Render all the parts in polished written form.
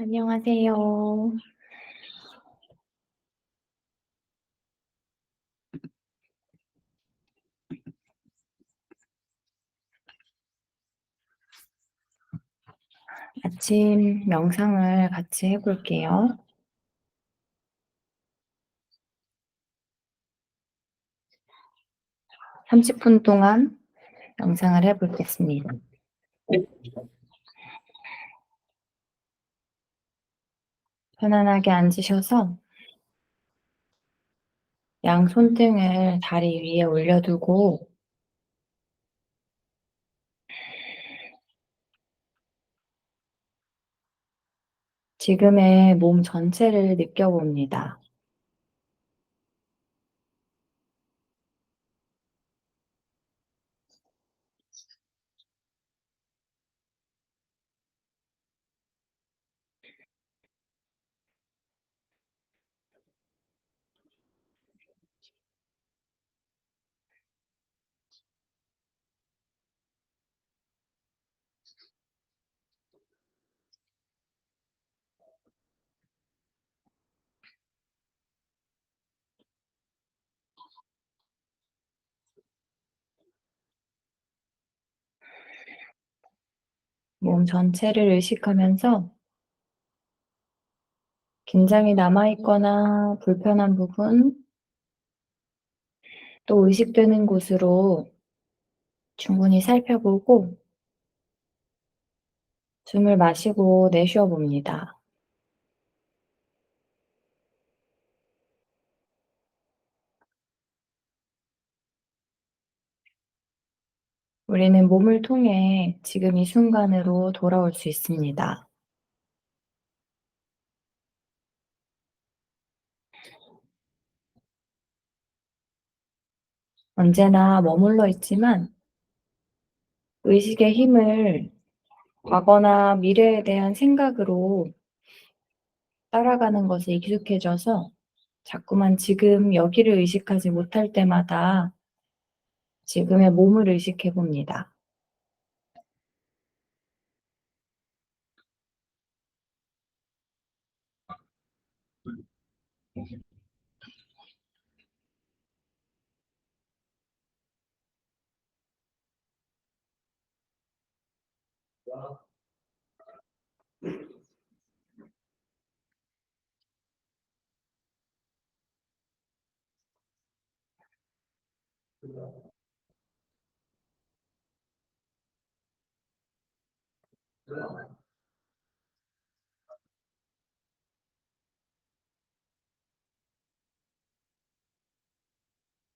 안녕하세요. 아침 명상을 같이 해 볼게요. 30분 동안 명상을 해 보겠습니다. 편안하게 앉으셔서 양 손등을 다리 위에 올려두고 지금의 몸 전체를 느껴봅니다. 몸 전체를 의식하면서 긴장이 남아 있거나 불편한 부분, 또 의식되는 곳으로 충분히 살펴보고 숨을 마시고 내쉬어 봅니다. 우리는 몸을 통해 지금 이 순간으로 돌아올 수 있습니다. 언제나 머물러 있지만 의식의 힘을 과거나 미래에 대한 생각으로 따라가는 것에 익숙해져서 자꾸만 지금 여기를 의식하지 못할 때마다 지금의 몸을 의식해 봅니다.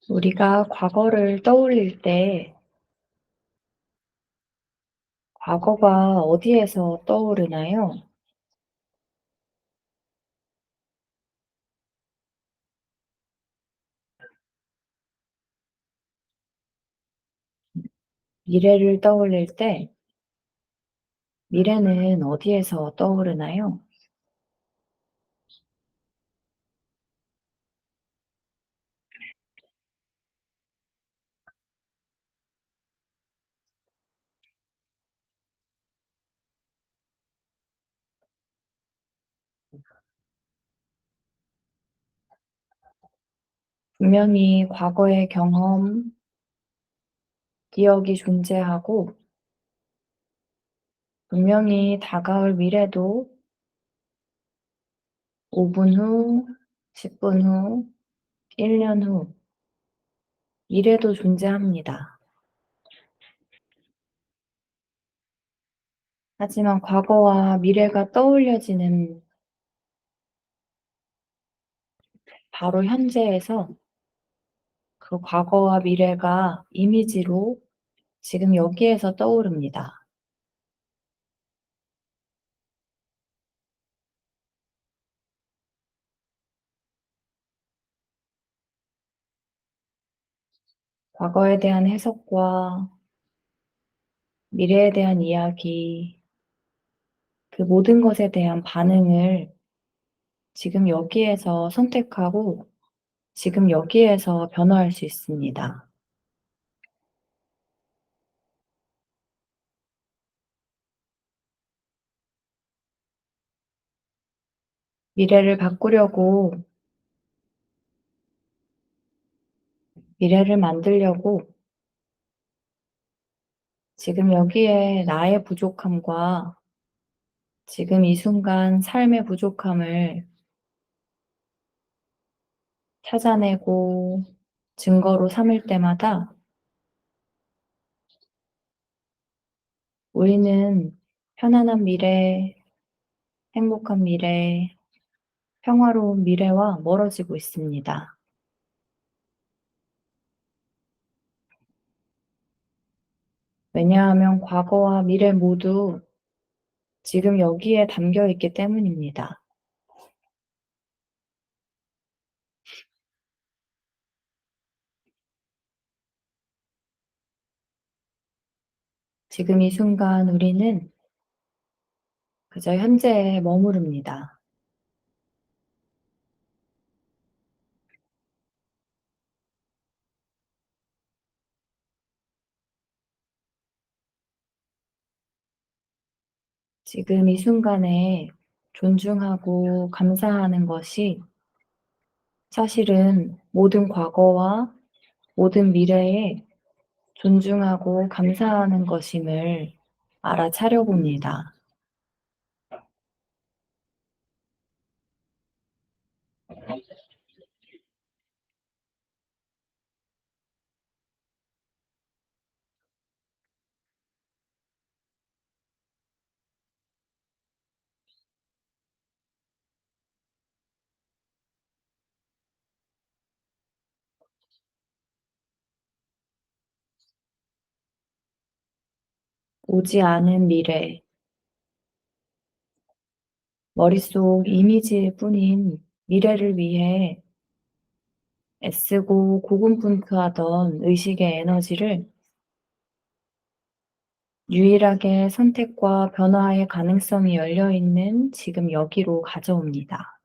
우리가 과거를 떠올릴 때 과거가 어디에서 떠오르나요? 미래를 떠올릴 때 미래는 어디에서 떠오르나요? 분명히 과거의 경험, 기억이 존재하고 분명히 다가올 미래도 5분 후, 10분 후, 1년 후 미래도 존재합니다. 하지만 과거와 미래가 떠올려지는 바로 현재에서 그 과거와 미래가 이미지로 지금 여기에서 떠오릅니다. 과거에 대한 해석과 미래에 대한 이야기, 그 모든 것에 대한 반응을 지금 여기에서 선택하고 지금 여기에서 변화할 수 있습니다. 미래를 바꾸려고, 미래를 만들려고 지금 여기에 나의 부족함과 지금 이 순간 삶의 부족함을 찾아내고 증거로 삼을 때마다 우리는 편안한 미래, 행복한 미래, 평화로운 미래와 멀어지고 있습니다. 왜냐하면 과거와 미래 모두 지금 여기에 담겨 있기 때문입니다. 지금 이 순간 우리는 그저 현재에 머무릅니다. 지금 이 순간에 존중하고 감사하는 것이 사실은 모든 과거와 모든 미래에 존중하고 감사하는 것임을 알아차려 봅니다. 오지 않은 미래, 머릿속 이미지일 뿐인 미래를 위해 애쓰고 고군분투하던 의식의 에너지를 유일하게 선택과 변화의 가능성이 열려 있는 지금 여기로 가져옵니다.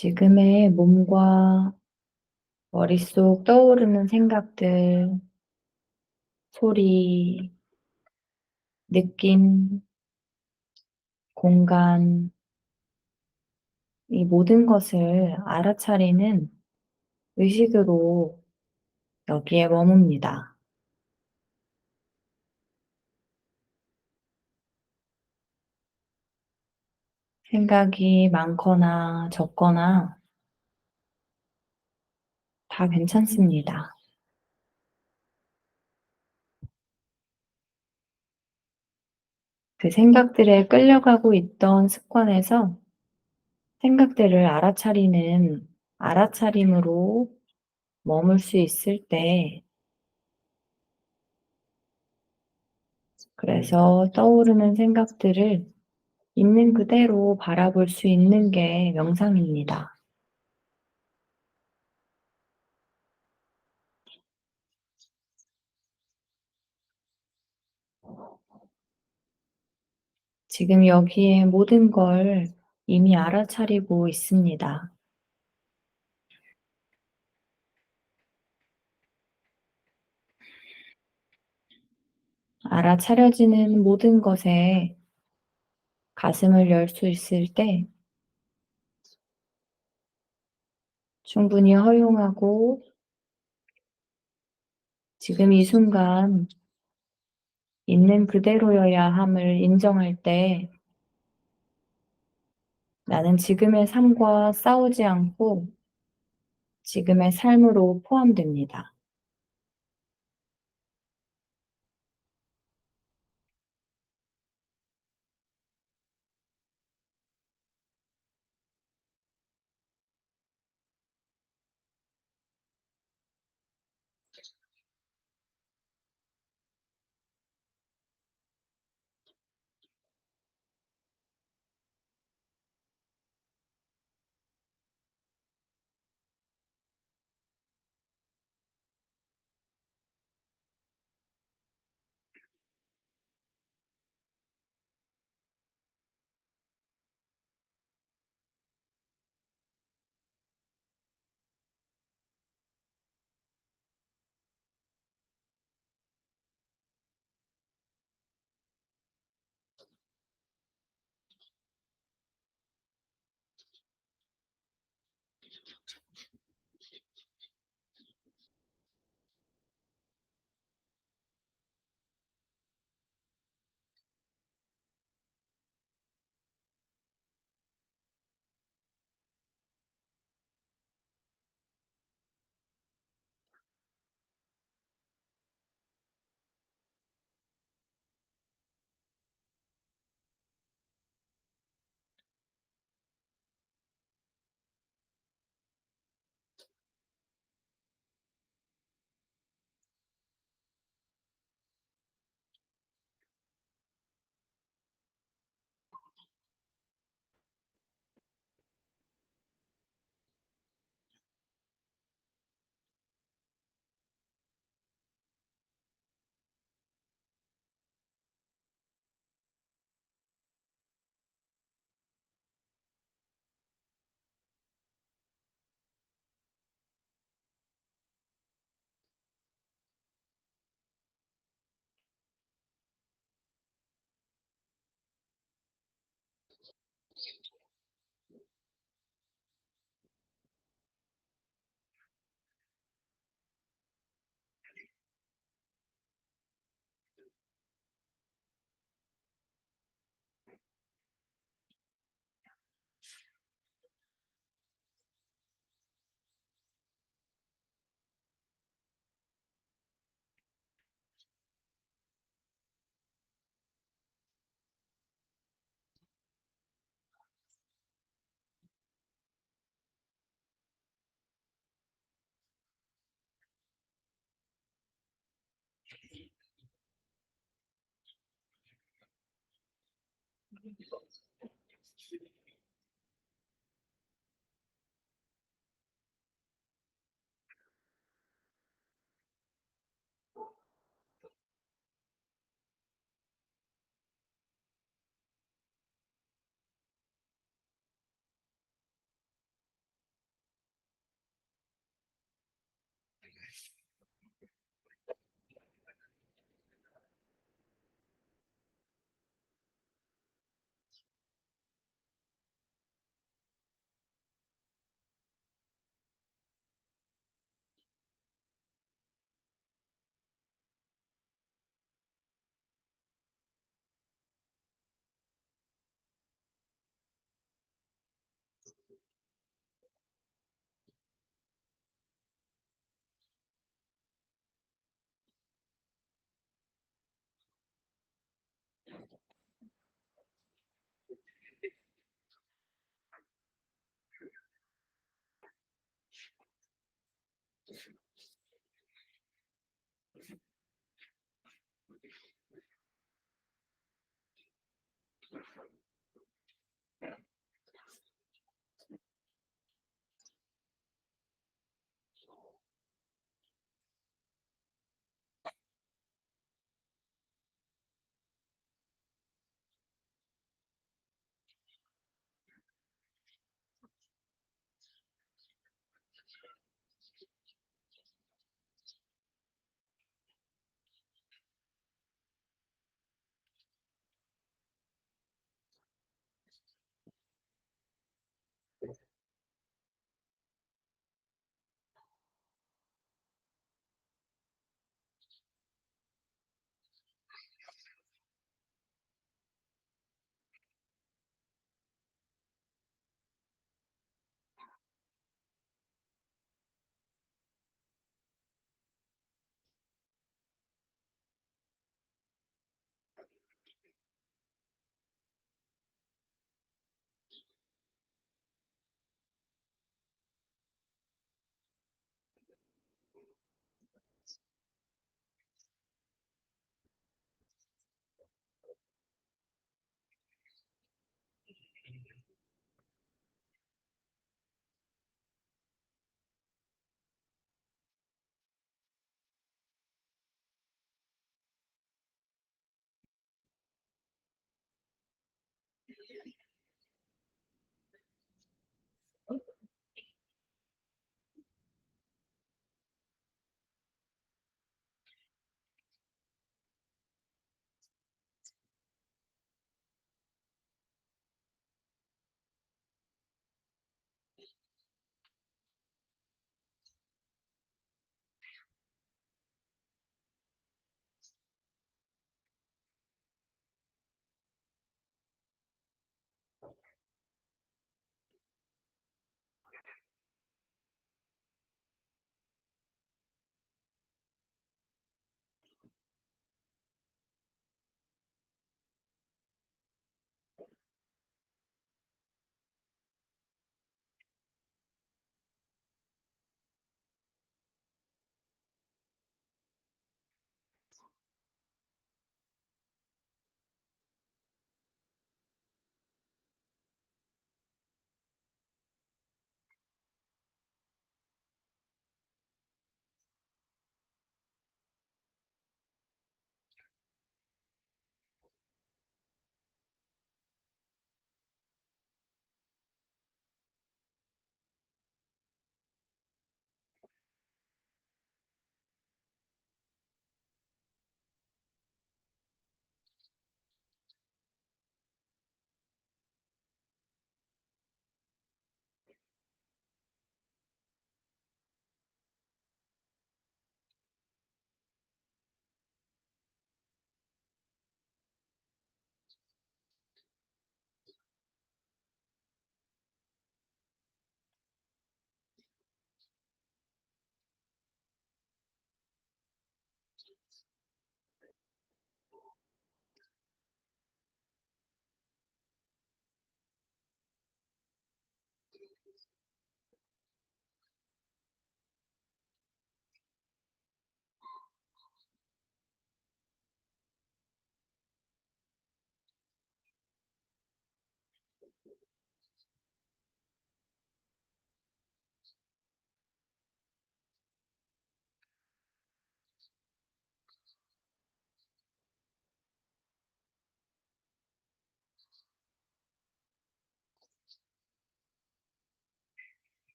지금의 몸과 머릿속 떠오르는 생각들, 소리, 느낌, 공간, 이 모든 것을 알아차리는 의식으로 여기에 머뭅니다. 생각이 많거나 적거나 다 괜찮습니다. 그 생각들에 끌려가고 있던 습관에서 생각들을 알아차리는 알아차림으로 머물 수 있을 때, 그래서 떠오르는 생각들을 있는 그대로 바라볼 수 있는 게 명상입니다. 지금 여기에 모든 걸 이미 알아차리고 있습니다. 알아차려지는 모든 것에 가슴을 열 수 있을 때 충분히 허용하고 지금 이 순간 있는 그대로여야 함을 인정할 때 나는 지금의 삶과 싸우지 않고 지금의 삶으로 포함됩니다.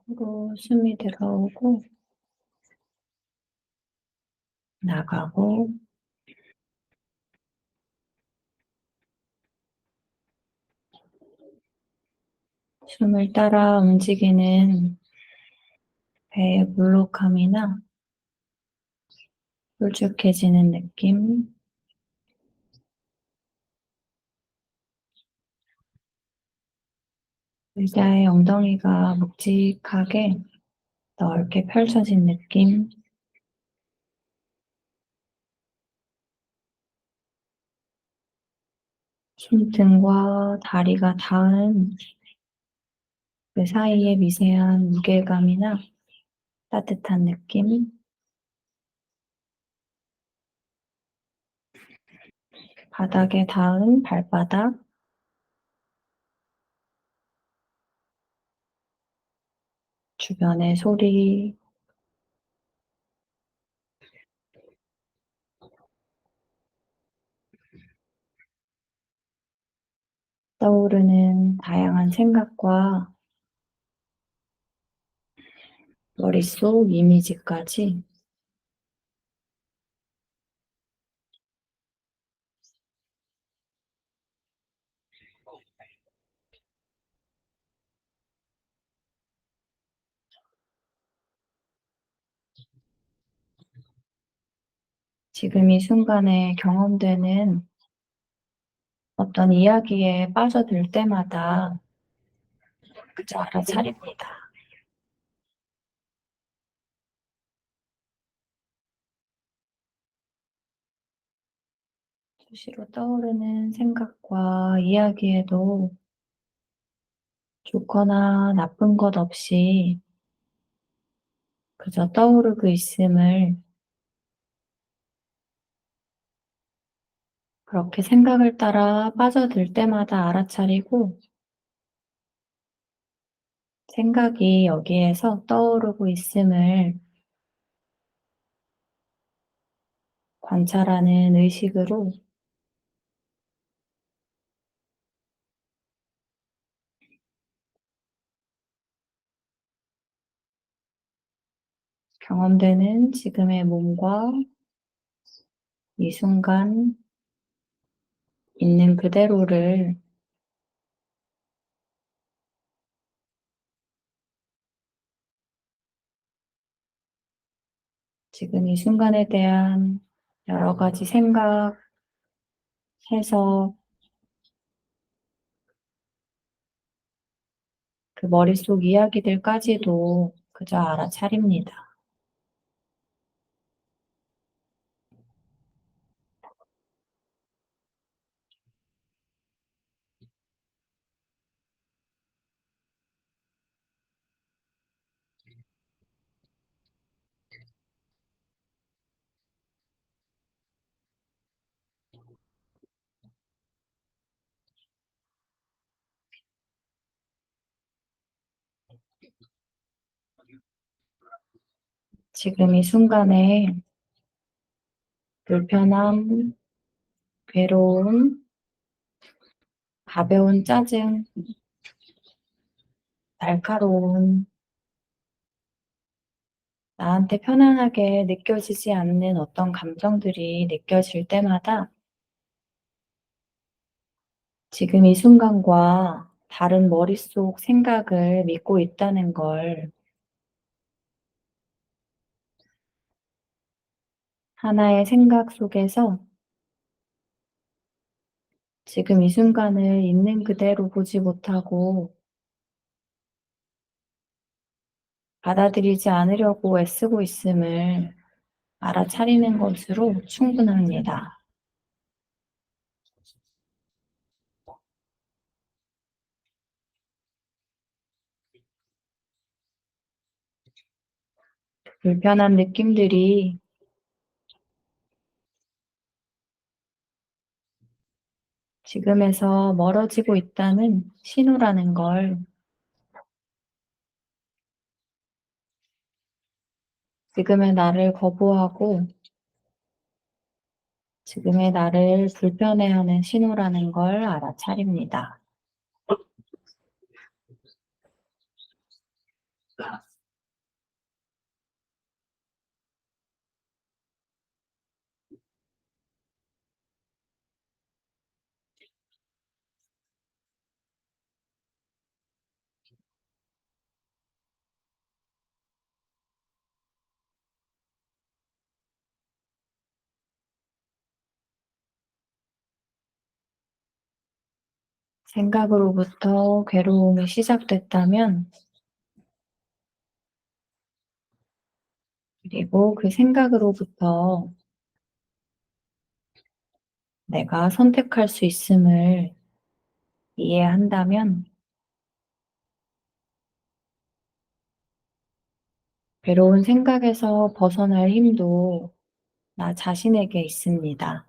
코로 숨이 들어오고 나가고, 숨을 따라 움직이는 배의 물록함이나 홀쭉해지는 느낌, 의자의 엉덩이가 묵직하게 넓게 펼쳐진 느낌, 손등과 다리가 닿은 그 사이의 미세한 무게감이나 따뜻한 느낌, 바닥에 닿은 발바닥, 주변의 소리, 떠오르는 다양한 생각과 머릿속 이미지까지 지금 이 순간에 경험되는 어떤 이야기에 빠져들 때마다 그저 알아차립니다. 수시로 떠오르는 생각과 이야기에도 좋거나 나쁜 것 없이 그저 떠오르고 있음을, 그렇게 생각을 따라 빠져들 때마다 알아차리고, 생각이 여기에서 떠오르고 있음을 관찰하는 의식으로 경험되는 지금의 몸과 이 순간 있는 그대로를 지금 이 순간에 대한 여러 가지 생각, 해석, 그 머릿속 이야기들까지도 그저 알아차립니다. 지금 이 순간에 불편함, 괴로움, 가벼운 짜증, 날카로운, 나한테 편안하게 느껴지지 않는 어떤 감정들이 느껴질 때마다 지금 이 순간과 다른 머릿속 생각을 믿고 있다는 걸, 하나의 생각 속에서 지금 이 순간을 있는 그대로 보지 못하고 받아들이지 않으려고 애쓰고 있음을 알아차리는 것으로 충분합니다. 불편한 느낌들이 지금에서 멀어지고 있다는 신호라는 걸, 지금의 나를 거부하고 지금의 나를 불편해하는 신호라는 걸 알아차립니다. 생각으로부터 괴로움이 시작됐다면, 그리고 그 생각으로부터 내가 선택할 수 있음을 이해한다면, 괴로운 생각에서 벗어날 힘도 나 자신에게 있습니다.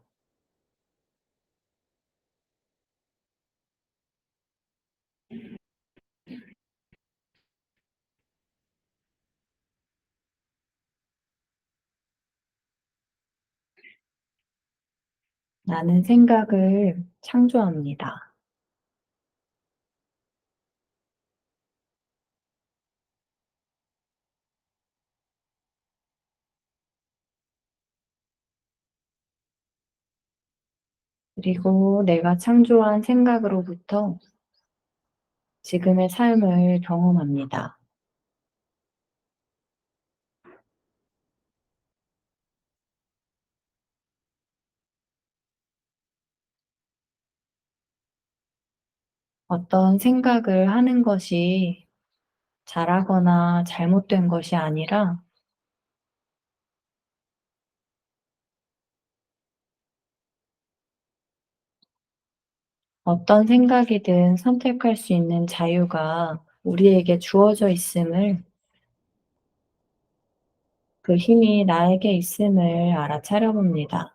나는 생각을 창조합니다. 그리고 내가 창조한 생각으로부터 지금의 삶을 경험합니다. 어떤 생각을 하는 것이 잘하거나 잘못된 것이 아니라, 어떤 생각이든 선택할 수 있는 자유가 우리에게 주어져 있음을, 그 힘이 나에게 있음을 알아차려 봅니다.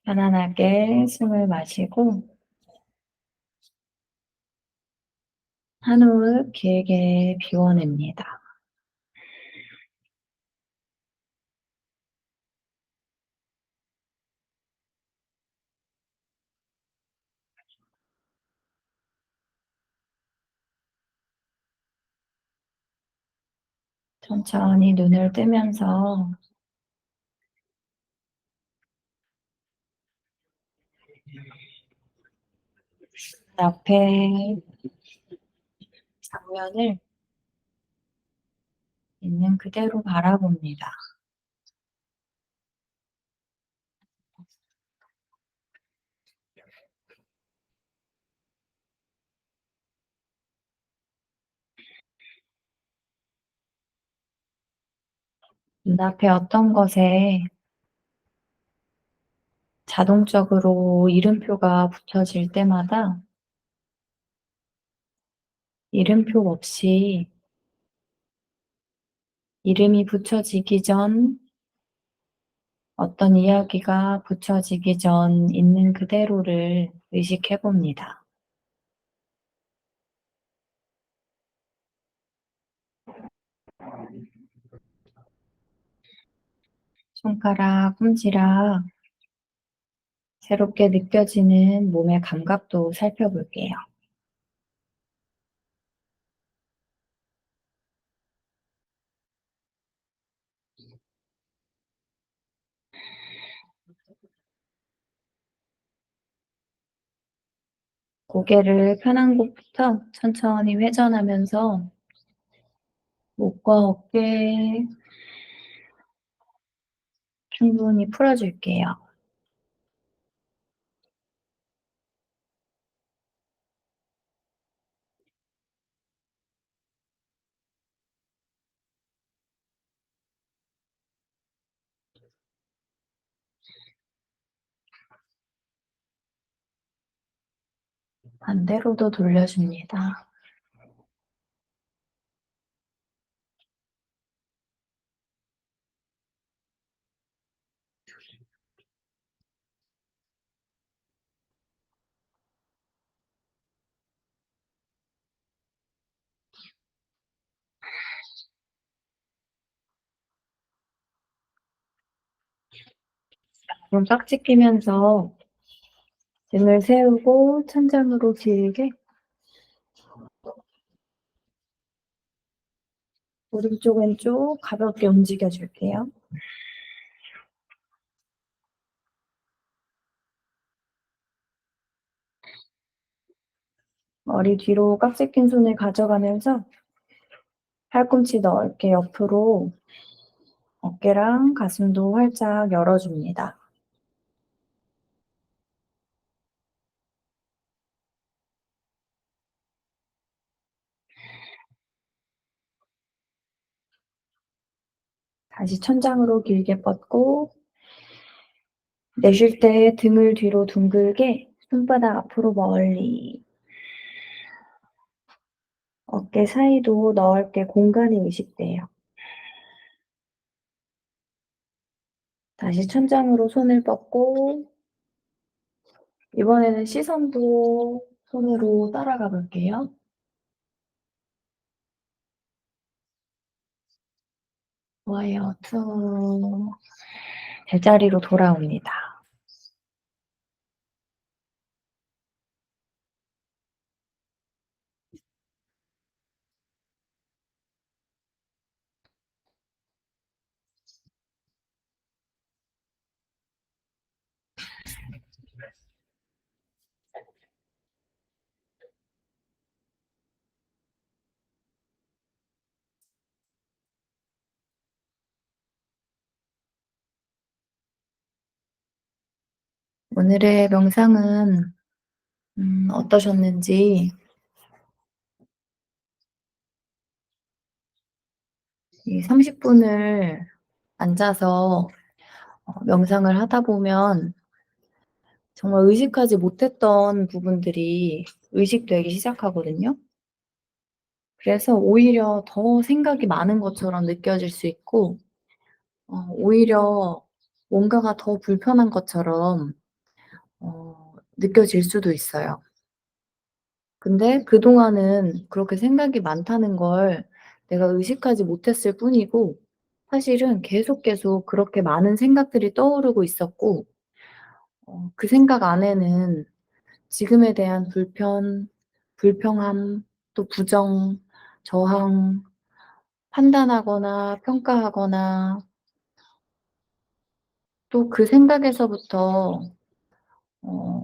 편안하게 숨을 마시고 한 호흡 길게 비워냅니다. 천천히 눈을 뜨면서 앞에 장면을 있는 그대로 바라봅니다. 눈앞에 어떤 것에 자동적으로 이름표가 붙여질 때마다 이름표 없이 이름이 붙여지기 전, 어떤 이야기가 붙여지기 전 있는 그대로를 의식해 봅니다. 손가락, 꿈지락, 새롭게 느껴지는 몸의 감각도 살펴볼게요. 고개를 편한 곳부터 천천히 회전하면서 목과 어깨 충분히 풀어줄게요. 반대로도 돌려줍니다. 그럼 깍지 끼면서 등을 세우고 천장으로 길게 오른쪽 왼쪽 가볍게 움직여 줄게요. 머리 뒤로 깍지 낀 손을 가져가면서 팔꿈치 넓게 옆으로 어깨랑 가슴도 활짝 열어줍니다. 다시 천장으로 길게 뻗고 내쉴 때 등을 뒤로 둥글게 손바닥 앞으로 멀리 어깨 사이도 넓게 공간이 의식돼요. 다시 천장으로 손을 뻗고 이번에는 시선도 손으로 따라가 볼게요. 좋아요. 툭. 제자리로 돌아옵니다. 오늘의 명상은 어떠셨는지 이 30분을 앉아서 명상을 하다 보면 정말 의식하지 못했던 부분들이 의식되기 시작하거든요. 그래서 오히려 더 생각이 많은 것처럼 느껴질 수 있고 오히려 뭔가가 더 불편한 것처럼 느껴질 수도 있어요. 근데 그동안은 그렇게 생각이 많다는 걸 내가 의식하지 못했을 뿐이고 사실은 계속 그렇게 많은 생각들이 떠오르고 있었고 그 생각 안에는 지금에 대한 불편, 불평함, 또 부정, 저항, 판단하거나 평가하거나 또 그 생각에서부터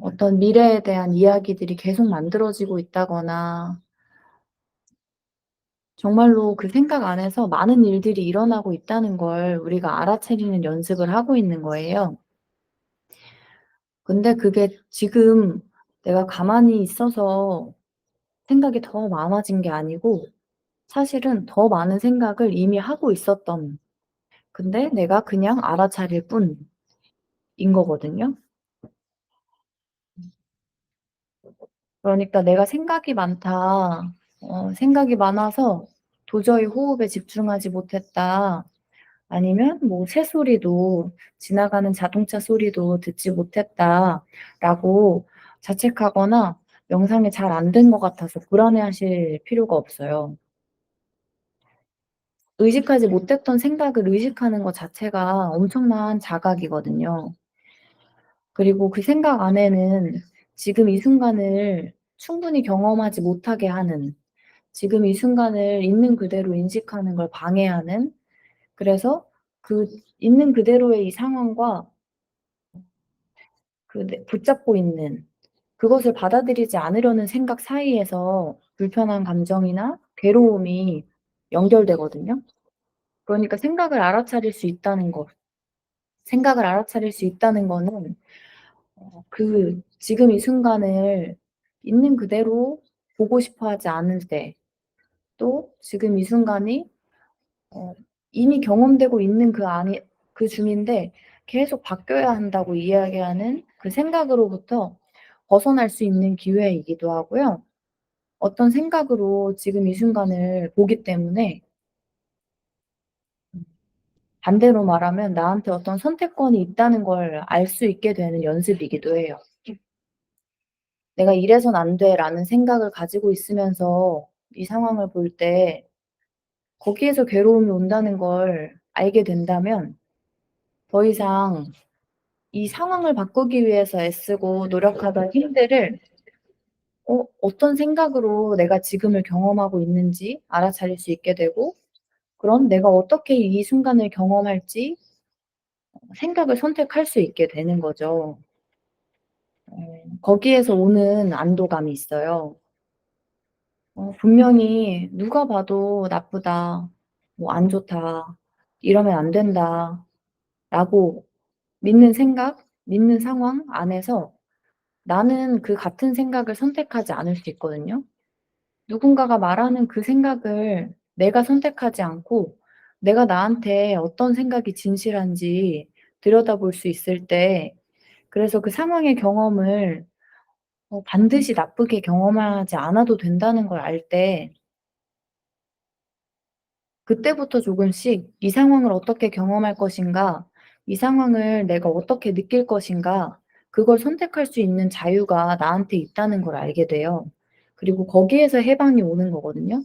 어떤 미래에 대한 이야기들이 계속 만들어지고 있다거나 정말로 그 생각 안에서 많은 일들이 일어나고 있다는 걸 우리가 알아차리는 연습을 하고 있는 거예요. 근데 그게 지금 내가 가만히 있어서 생각이 더 많아진 게 아니고 사실은 더 많은 생각을 이미 하고 있었던 근데 내가 그냥 알아차릴 뿐인 거거든요. 그러니까 '내가 생각이 많다. 생각이 많아서 도저히 호흡에 집중하지 못했다. 아니면 뭐 새소리도 지나가는 자동차 소리도 듣지 못했다라고 자책하거나 명상이 잘 안 된 것 같아서 불안해하실 필요가 없어요. 의식하지 못했던 생각을 의식하는 것 자체가 엄청난 자각이거든요. 그리고 그 생각 안에는 지금 이 순간을 충분히 경험하지 못하게 하는, 지금 이 순간을 있는 그대로 인식하는 걸 방해하는, 그래서 그 있는 그대로의 이 상황과 그 붙잡고 있는 그것을 받아들이지 않으려는 생각 사이에서 불편한 감정이나 괴로움이 연결되거든요. 그러니까 생각을 알아차릴 수 있다는 거는 그 지금 이 순간을 있는 그대로 보고 싶어 하지 않을 때, 또 지금 이 순간이 어 이미 경험되고 있는 그 중인데 계속 바뀌어야 한다고 이야기하는 그 생각으로부터 벗어날 수 있는 기회이기도 하고요. 어떤 생각으로 지금 이 순간을 보기 때문에 반대로 말하면 나한테 어떤 선택권이 있다는 걸 알 수 있게 되는 연습이기도 해요. '내가 이래선 안 돼.'라는 생각을 가지고 있으면서 이 상황을 볼 때 거기에서 괴로움이 온다는 걸 알게 된다면 더 이상 이 상황을 바꾸기 위해서 애쓰고 노력하던 힘들을 어떤 생각으로 내가 지금을 경험하고 있는지 알아차릴 수 있게 되고, 그럼 내가 어떻게 이 순간을 경험할지 생각을 선택할 수 있게 되는 거죠. 거기에서 오는 안도감이 있어요. 분명히 누가 봐도 '나쁘다. 뭐 안 좋다. 이러면 안 된다.'라고 믿는 상황 안에서 나는 그 같은 생각을 선택하지 않을 수 있거든요. 누군가가 말하는 그 생각을 내가 선택하지 않고 내가 나한테 어떤 생각이 진실한지 들여다볼 수 있을 때, 그래서 그 상황의 경험을 반드시 나쁘게 경험하지 않아도 된다는 걸 알 때, 그때부터 조금씩 '이 상황을 어떻게 경험할 것인가? 이 상황을 내가 어떻게 느낄 것인가?' 그걸 선택할 수 있는 자유가 나한테 있다는 걸 알게 돼요. 그리고 거기에서 해방이 오는 거거든요.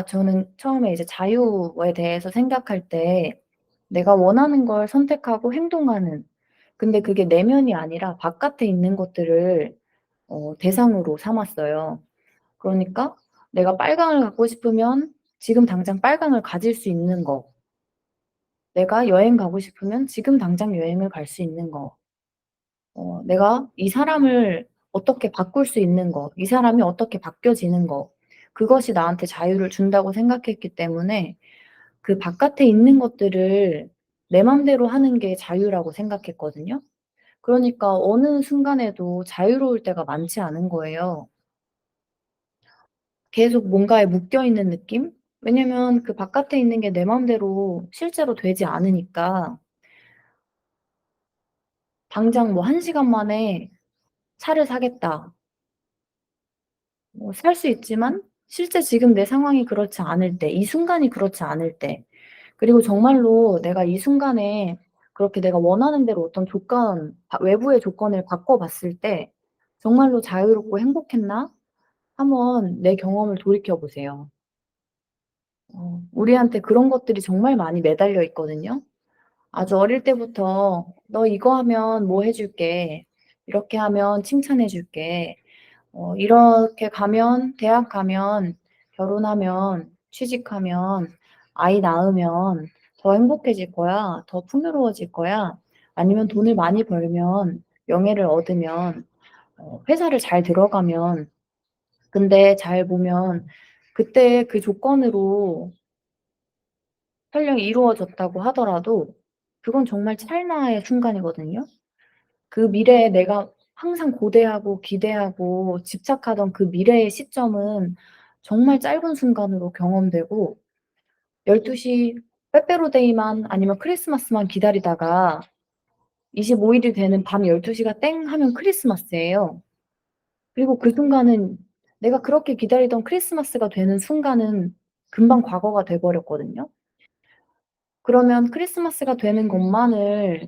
저는 처음에 이제 자유에 대해서 생각할 때 내가 원하는 걸 선택하고 행동하는, 근데 그게 내면이 아니라 바깥에 있는 것들을 대상으로 삼았어요. 그러니까 내가 빨강을 갖고 싶으면 지금 당장 빨강을 가질 수 있는 거, 내가 여행 가고 싶으면 지금 당장 여행을 갈 수 있는 거, 내가 이 사람을 어떻게 바꿀 수 있는 거, 이 사람이 어떻게 바뀌어지는 거, 그것이 나한테 자유를 준다고 생각했기 때문에 그 바깥에 있는 것들을 내 맘대로 하는 게 자유라고 생각했거든요. 그러니까 어느 순간에도 자유로울 때가 많지 않은 거예요. 계속 뭔가에 묶여 있는 느낌? 왜냐면 그 바깥에 있는 게 내 맘대로 실제로 되지 않으니까. 당장 뭐 1 시간 만에 차를 사겠다. 살 수 있지만 실제 지금 내 상황이 그렇지 않을 때, 이 순간이 그렇지 않을 때, 그리고 정말로 내가 이 순간에 그렇게 내가 원하는 대로 어떤 외부의 조건을 바꿔 봤을 때 '정말로 자유롭고 행복했나?' 한번 내 경험을 돌이켜 보세요. 우리한테 그런 것들이 정말 많이 매달려 있거든요. 아주 어릴 때부터 "너 이거 하면 뭐 해 줄게. 이렇게 하면 칭찬해 줄게. 이렇게 가면 대학 가면 결혼하면 취직하면 아이 낳으면 더 행복해질 거야. 더 풍요로워질 거야. 아니면 돈을 많이 벌면 명예를 얻으면 회사를 잘 들어가면." 근데 잘 보면 그때 그 조건으로 설령 이루어졌다고 하더라도 그건 정말 찰나의 순간이거든요. 그 미래에 내가 항상 고대하고 기대하고 집착하던 그 미래의 시점은 정말 짧은 순간으로 경험되고, 12시 빼빼로데이만 아니면 크리스마스만 기다리다가 25 일이 되는 밤 12 시가 땡 하면 크리스마스예요. 그리고 그 순간은 내가 그렇게 기다리던 크리스마스가 되는 순간은 금방 과거가 돼 버렸거든요. 그러면 크리스마스가 되는 것만을,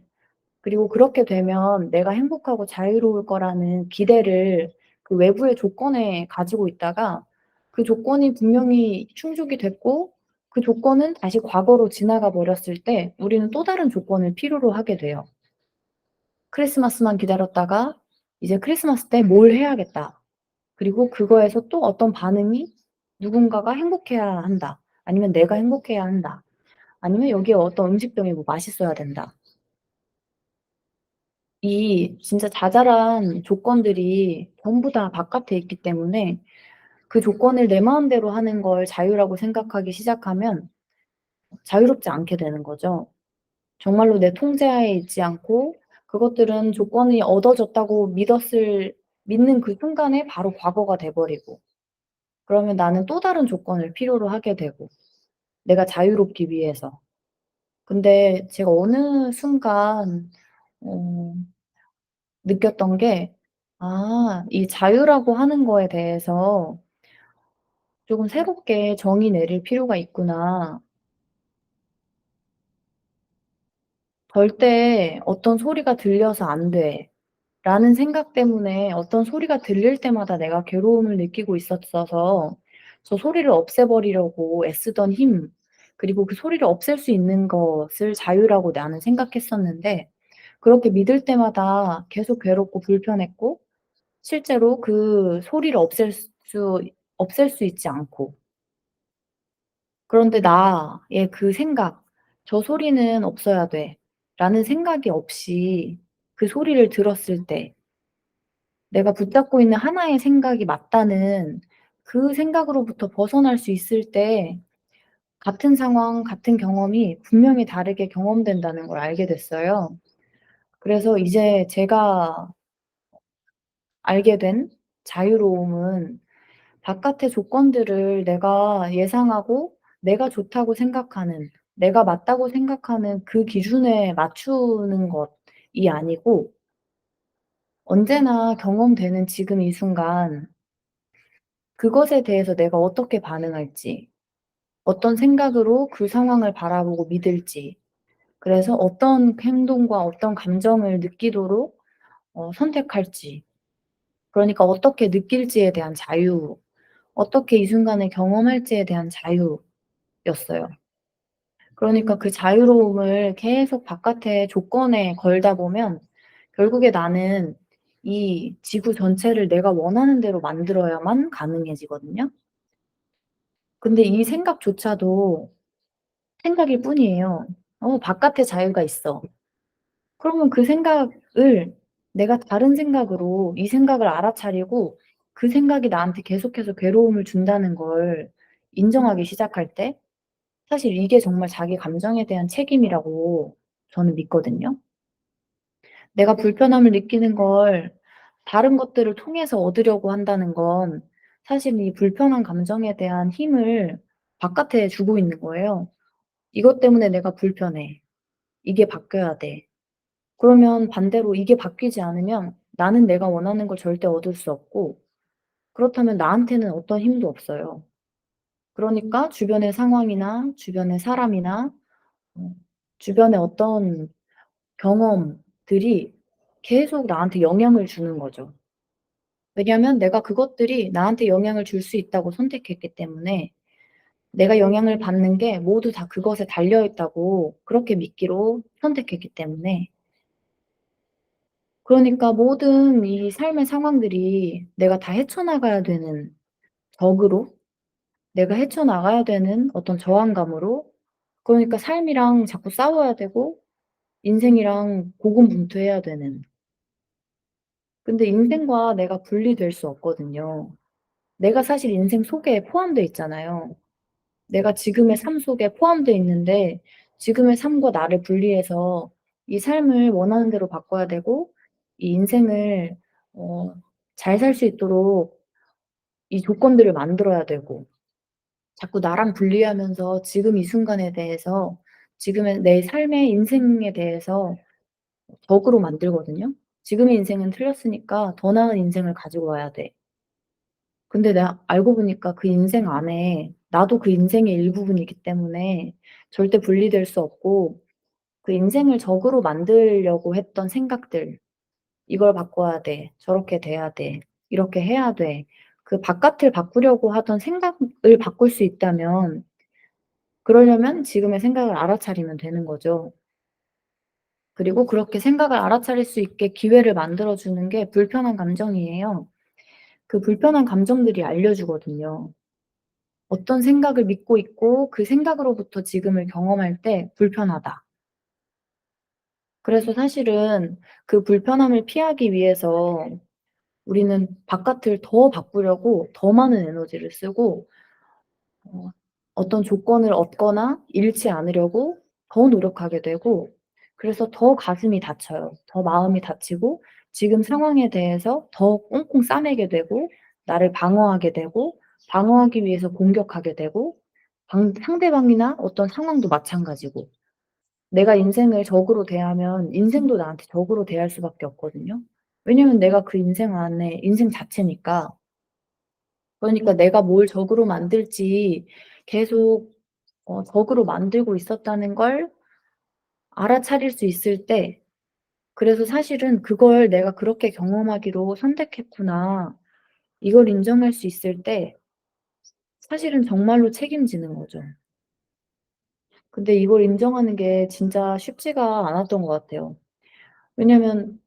그리고 그렇게 되면 내가 행복하고 자유로울 거라는 기대를 그 외부의 조건에 가지고 있다가, 그 조건이 분명히 충족이 됐고 그 조건은 다시 과거로 지나가 버렸을 때 우리는 또 다른 조건을 필요로 하게 돼요. 크리스마스만 기다렸다가 이제 '크리스마스 때 뭘 해야겠다.' 그리고 그거에서 또 어떤 반응이, 누군가가 행복해야 한다. 아니면 내가 행복해야 한다. 아니면 여기에 어떤 음식점이 뭐 맛있어야 된다. 이 진짜 자잘한 조건들이 전부 다 바깥에 있기 때문에 그 조건을 내 마음대로 하는 걸 자유라고 생각하기 시작하면 자유롭지 않게 되는 거죠. 정말로 내 통제하에 있지 않고 그것들은 조건이 얻어졌다고 믿는 그 순간에 바로 과거가 돼 버리고, 그러면 나는 또 다른 조건을 필요로 하게 되고, 내가 자유롭기 위해서. 근데 제가 어느 순간 어 느꼈던 게 '아, 이 자유라고 하는 거에 대해서 조금 새롭게 정의 내릴 필요가 있구나. 절대 어떤 소리가 들려서 안 돼.'라는 생각 때문에 어떤 소리가 들릴 때마다 내가 괴로움을 느끼고 있었어서 저 소리를 없애버리려고 애쓰던 힘, 그리고 그 소리를 없앨 수 있는 것을 자유라고 나는 생각했었는데, 그렇게 믿을 때마다 계속 괴롭고 불편했고 실제로 그 소리를 없앨 수 있지 않고, 그런데 나의 그 생각, '저 소리는 없어야 돼.'라는 생각이 없이 그 소리를 들었을 때 내가 붙잡고 있는 하나의 생각이 맞다는 그 생각으로부터 벗어날 수 있을 때 같은 상황, 같은 경험이 분명히 다르게 경험된다는 걸 알게 됐어요. 그래서 이제 제가 알게 된 자유로움은 바깥의 조건들을 내가 예상하고 내가 좋다고 생각하는, 내가 맞다고 생각하는 그 기준에 맞추는 것이 아니고, 언제나 경험되는 지금 이 순간 그것에 대해서 내가 어떻게 반응할지, 어떤 생각으로 그 상황을 바라보고 믿을지, 그래서 어떤 행동과 어떤 감정을 느끼도록 선택할지, 그러니까 어떻게 느낄지에 대한 자유, 어떻게 이 순간을 경험할지에 대한 자유였어요. 그러니까 그 자유로움을 계속 바깥의 조건에 걸다 보면 결국에 나는 이 지구 전체를 내가 원하는 대로 만들어야만 가능해지거든요. 근데 이 생각조차도 생각일 뿐이에요. 바깥에 자유가 있어. 그러면 그 생각을 내가 다른 생각으로 이 생각을 알아차리고 그 생각이 나한테 계속해서 괴로움을 준다는 걸 인정하기 시작할 때, 사실 이게 정말 자기 감정에 대한 책임이라고 저는 믿거든요. 내가 불편함을 느끼는 걸 다른 것들을 통해서 얻으려고 한다는 건 사실 이 불편한 감정에 대한 힘을 바깥에 주고 있는 거예요. "이것 때문에 내가 불편해. 이게 바뀌어야 돼." 그러면 반대로 이게 바뀌지 않으면 나는 내가 원하는 걸 절대 얻을 수 없고, 그렇다면 나한테는 어떤 힘도 없어요. 그러니까 주변의 상황이나 주변의 사람이나 어 주변의 어떤 경험들이 계속 나한테 영향을 주는 거죠. 왜냐하면 내가 그것들이 나한테 영향을 줄 수 있다고 선택했기 때문에, 내가 영향을 받는 게 모두 다 그것에 달려 있다고 그렇게 믿기로 선택했기 때문에, 그러니까 모든 이 삶의 상황들이 내가 다 헤쳐나가야 되는 적으로, 내가 헤쳐나가야 되는 어떤 저항감으로, 그러니까 삶이랑 자꾸 싸워야 되고 인생이랑 고군분투해야 되는. 근데 인생과 내가 분리될 수 없거든요. 내가 사실 인생 속에 포함되어 있잖아요. 내가 지금의 삶 속에 포함되어 있는데 지금의 삶과 나를 분리해서 이 삶을 원하는 대로 바꿔야 되고 이 인생을 어 잘 살 수 있도록 이 조건들을 만들어야 되고, 자꾸 나랑 분리하면서 지금 이 순간에 대해서, 지금의 내 삶의 인생에 대해서 적으로 만들거든요. 지금의 인생은 틀렸으니까 더 나은 인생을 가지고 와야 돼. 근데 내가 알고 보니까 그 인생 안에 나도 그 인생의 일부분이기 때문에 절대 분리될 수 없고, 그 인생을 적으로 만들려고 했던 생각들, '이걸 바꿔야 돼. 저렇게 돼야 돼. 이렇게 해야 돼.' 그 바깥을 바꾸려고 하던 생각을 바꿀 수 있다면, 그러려면 지금의 생각을 알아차리면 되는 거죠. 그리고 그렇게 생각을 알아차릴 수 있게 기회를 만들어 주는 게 불편한 감정이에요. 그 불편한 감정들이 알려주거든요. 어떤 생각을 믿고 있고 그 생각으로부터 지금을 경험할 때 불편하다. 그래서 사실은 그 불편함을 피하기 위해서 우리는 바깥을 더 바꾸려고 더 많은 에너지를 쓰고, 어 어떤 조건을 얻거나 잃지 않으려고 더 노력하게 되고, 그래서 더 가슴이 다쳐요. 더 마음이 다치고 지금 상황에 대해서 더 꽁꽁 싸매게 되고, 나를 방어하게 되고, 방어하기 위해서 공격하게 되고, 상대방이나 어떤 상황도 마찬가지고. 내가 인생을 적으로 대하면 인생도 나한테 적으로 대할 수밖에 없거든요. 왜냐면 내가 그 인생 안에 인생 자체니까. 그러니까 내가 뭘 적으로 만들지 계속 적으로 만들고 있었다는 걸 알아차릴 수 있을 때, 그래서 사실은 '그걸 내가 그렇게 경험하기로 선택했구나.' 이걸 인정할 수 있을 때 사실은 정말로 책임지는 거죠. 근데 이걸 인정하는 게 진짜 쉽지가 않았던 것 같아요. 왜냐면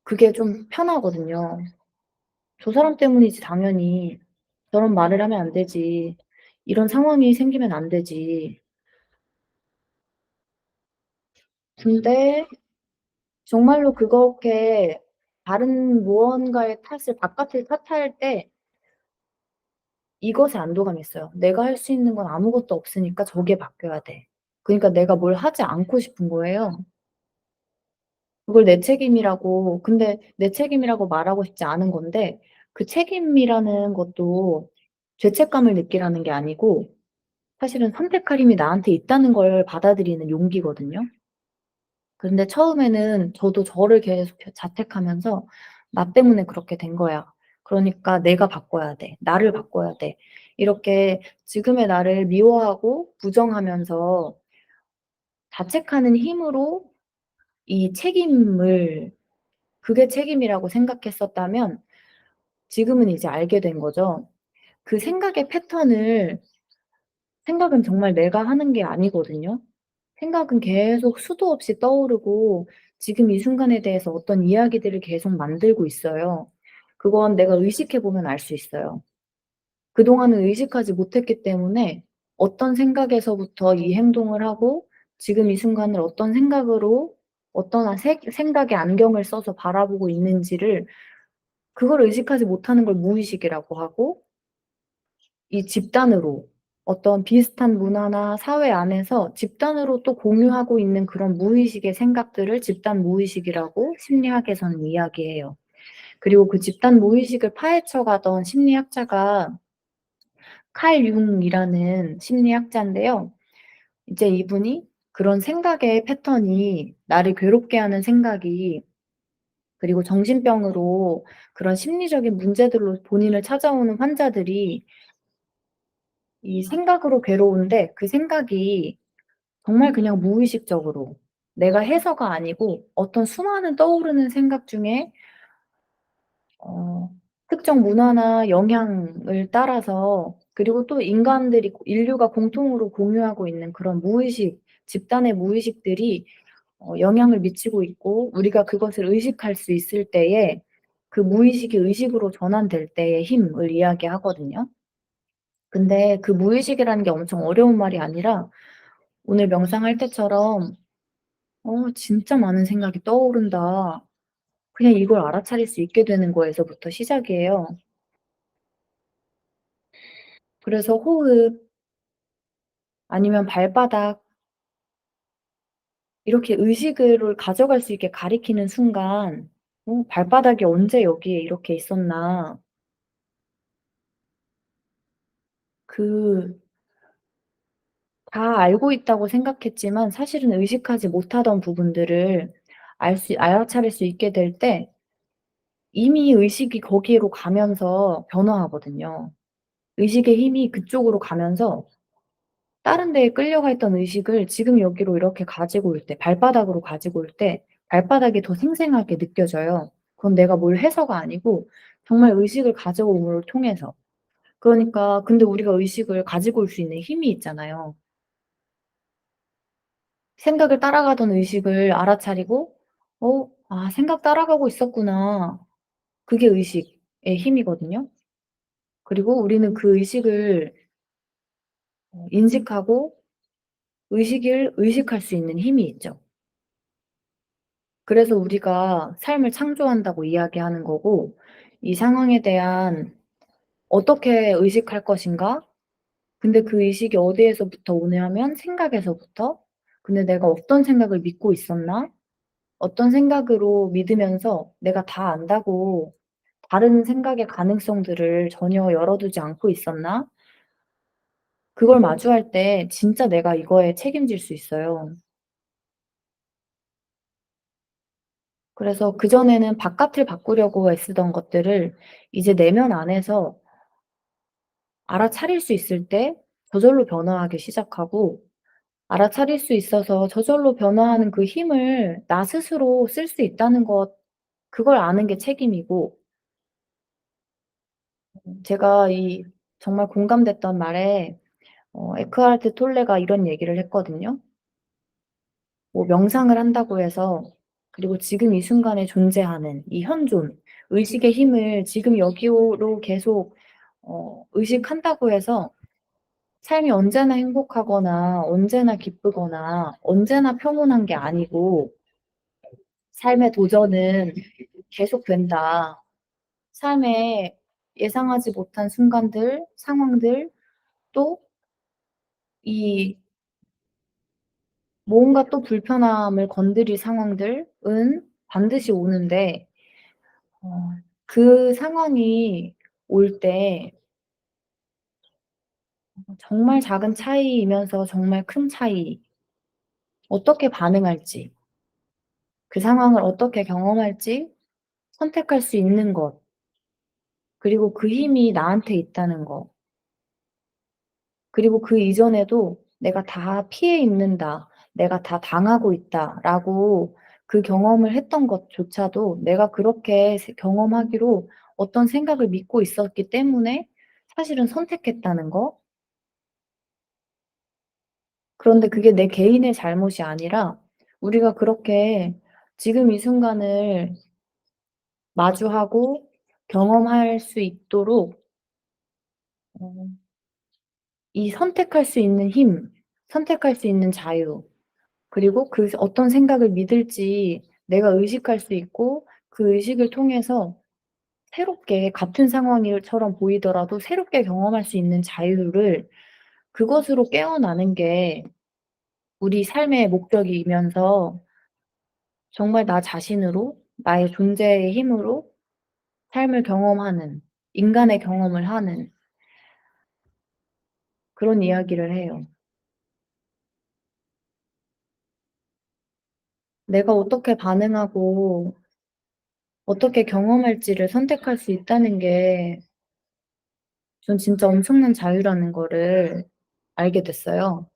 그게 좀 편하거든요. '저 사람 때문이지 당연히. 저런 말을 하면 안 되지. 이런 상황이 생기면 안 되지.' 근데 정말로 그렇게 다른 무언가의 탓을 바깥을 탓할 때 이것에 안도감이 있어요. '내가 할 수 있는 건 아무것도 없으니까 저게 바뀌어야 돼.' 그러니까 내가 뭘 하지 않고 싶은 거예요. 그걸 내 책임이라고, 근데 내 책임이라고 말하고 싶지 않은 건데, 그 책임이라는 것도 죄책감을 느끼라는 게 아니고 사실은 선택할 힘이 나한테 있다는 걸 받아들이는 용기거든요. 근데 처음에는 저도 저를 계속 자책하면서 '나 때문에 그렇게 된 거야. 그러니까 내가 바꿔야 돼. 나를 바꿔야 돼.' 이렇게 지금의 나를 미워하고 부정하면서 자책하는 힘으로 이 책임을, 그게 책임이라고 생각했었다면 지금은 이제 알게 된 거죠. 그 생각의 패턴을, 생각은 정말 내가 하는 게 아니거든요. 생각은 계속 수도 없이 떠오르고 지금 이 순간에 대해서 어떤 이야기들을 계속 만들고 있어요. 그건 내가 의식해 보면 알 수 있어요. 그동안은 의식하지 못했기 때문에 어떤 생각에서부터 이 행동을 하고 지금 이 순간을 어떤 생각으로, 어떤 생각의 안경을 써서 바라보고 있는지를, 그걸 의식하지 못하는 걸 무의식이라고 하고, 이 집단으로 어떤 비슷한 문화나 사회 안에서 집단으로 또 공유하고 있는 그런 무의식의 생각들을 집단 무의식이라고 심리학에서는 이야기해요. 그리고 그 집단 무의식을 파헤쳐 가던 심리학자가 칼 융이라는 심리학자인데요. 이제 이분이 그런 생각의 패턴이, 나를 괴롭게 하는 생각이, 그리고 정신병으로 그런 심리적인 문제들로 본인을 찾아오는 환자들이 이 생각으로 괴로운데, 그 생각이 정말 그냥 무의식적으로 내가 해서가 아니고 어떤 수많은 떠오르는 생각 중에 어 특정 문화나 영향을 따라서, 그리고 또 인류가 공통으로 공유하고 있는 그런 무의식, 집단의 무의식들이 영향을 미치고 있고, 우리가 그것을 의식할 수 있을 때에 그 무의식이 의식으로 전환될 때의 힘을 이야기하거든요. 근데 그 무의식이라는 게 엄청 어려운 말이 아니라 오늘 명상할 때처럼 '진짜 많은 생각이 떠오른다.' 그냥 이걸 알아차릴 수 있게 되는 거에서부터 시작이에요. 그래서 호흡, 아니면 발바닥, 이렇게 의식을 가져갈 수 있게 가리키는 순간 '발바닥이 언제 여기에 이렇게 있었나.' 그 다 알고 있다고 생각했지만 사실은 의식하지 못하던 부분들을 알아차릴 수 있게 될 때, 이미 의식이 거기로 가면서 변화하거든요. 의식의 힘이 그쪽으로 가면서 다른 데에 끌려가 있던 의식을 지금 여기로 이렇게 가지고 올 때, 발바닥으로 가지고 올 때 발바닥이 더 생생하게 느껴져요. 그건 내가 뭘 해서가 아니고 정말 의식을 가져옴을 통해서. 그러니까 근데 우리가 의식을 가지고 올 수 있는 힘이 있잖아요. 생각을 따라가던 의식을 알아차리고 '아 생각 따라가고 있었구나.' 그게 의식의 힘이거든요. 그리고 우리는 그 의식을 인식하고 의식을 의식할 수 있는 힘이 있죠. 그래서 우리가 삶을 창조한다고 이야기하는 거고 이 상황에 대한 '어떻게 의식할 것인가?' 근데 그 의식이 어디에서부터 오냐면 생각에서부터. 근데 내가 어떤 생각을 믿고 있었나? 어떤 생각으로 믿으면서 내가 다 안다고 다른 생각의 가능성들을 전혀 열어두지 않고 있었나? 그걸 마주할 때 진짜 내가 이거에 책임질 수 있어요. 그래서 그전에는 바깥을 바꾸려고 애쓰던 것들을 이제 내면 안에서 알아차릴 수 있을 때 저절로 변화하기 시작하고 알아차릴 수 있어서 저절로 변화하는 그 힘을 나 스스로 쓸 수 있다는 것 그걸 아는 게 책임이고 제가 이 정말 공감됐던 말에 에크하르트 톨레가 이런 얘기를 했거든요. 뭐 명상을 한다고 해서 그리고 지금 이 순간에 존재하는 이 현존, 의식의 힘을 지금 여기로 계속 의식한다고 해서 삶이 언제나 행복하거나 언제나 기쁘거나 언제나 평온한 게 아니고 '삶의 도전은 계속된다.' 삶에 예상하지 못한 순간들, 상황들 또 이 뭔가 또 불편함을 건드릴 상황들은 반드시 오는데 어 그 상황이 올 때 정말 작은 차이이면서 정말 큰 차이 어떻게 반응할지 그 상황을 어떻게 경험할지 선택할 수 있는 것 그리고 그 힘이 나한테 있다는 거 그리고 그 이전에도 '내가 다 피해 있는다. 내가 다 당하고 있다.'라고 그 경험을 했던 것조차도 내가 그렇게 경험하기로 어떤 생각을 믿고 있었기 때문에 사실은 선택했다는 거. 그런데 그게 내 개인의 잘못이 아니라 우리가 그렇게 지금 이 순간을 마주하고 경험할 수 있도록 어 이 선택할 수 있는 힘, 선택할 수 있는 자유 그리고 그 어떤 생각을 믿을지 내가 의식할 수 있고 그 의식을 통해서 새롭게 같은 상황일 처럼 보이더라도 새롭게 경험할 수 있는 자유를 그것으로 깨어나는 게 우리 삶의 목적이면서 정말 나 자신으로 나의 존재의 힘으로 삶을 경험하는 인간의 경험을 하는 그런 이야기를 해요. 내가 어떻게 반응하고 어떻게 경험할지를 선택할 수 있다는 게 전 진짜 엄청난 자유라는 거를 알게 됐어요.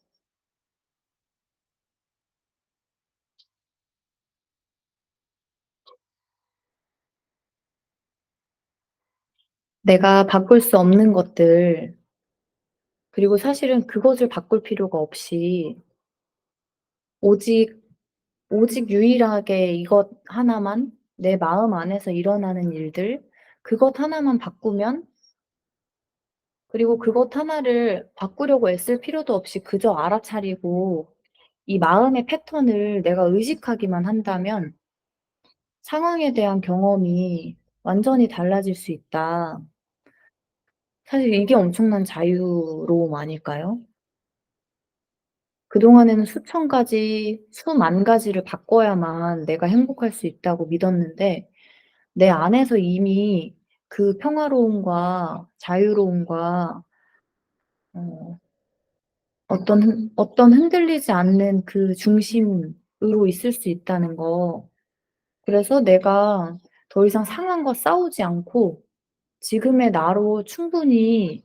내가 바꿀 수 없는 것들 그리고 사실은 그것을 바꿀 필요가 없이 오직, 오직 유일하게 이것 하나만 내 마음 안에서 일어나는 일들 그것 하나만 바꾸면 그리고 그것 하나를 바꾸려고 애쓸 필요도 없이 그저 알아차리고 이 마음의 패턴을 내가 의식하기만 한다면 '상황에 대한 경험이 완전히 달라질 수 있다.' 사실 이게 엄청난 자유로움 아닐까요? 그동안에는 수천 가지, 수만 가지를 바꿔야만 내가 행복할 수 있다고 믿었는데 내 안에서 이미 그 평화로움과 자유로움과 어 어떤 흔들리지 않는 그 중심으로 있을 수 있다는 거. 그래서 내가 더 이상 상황과 싸우지 않고 지금의 나로 충분히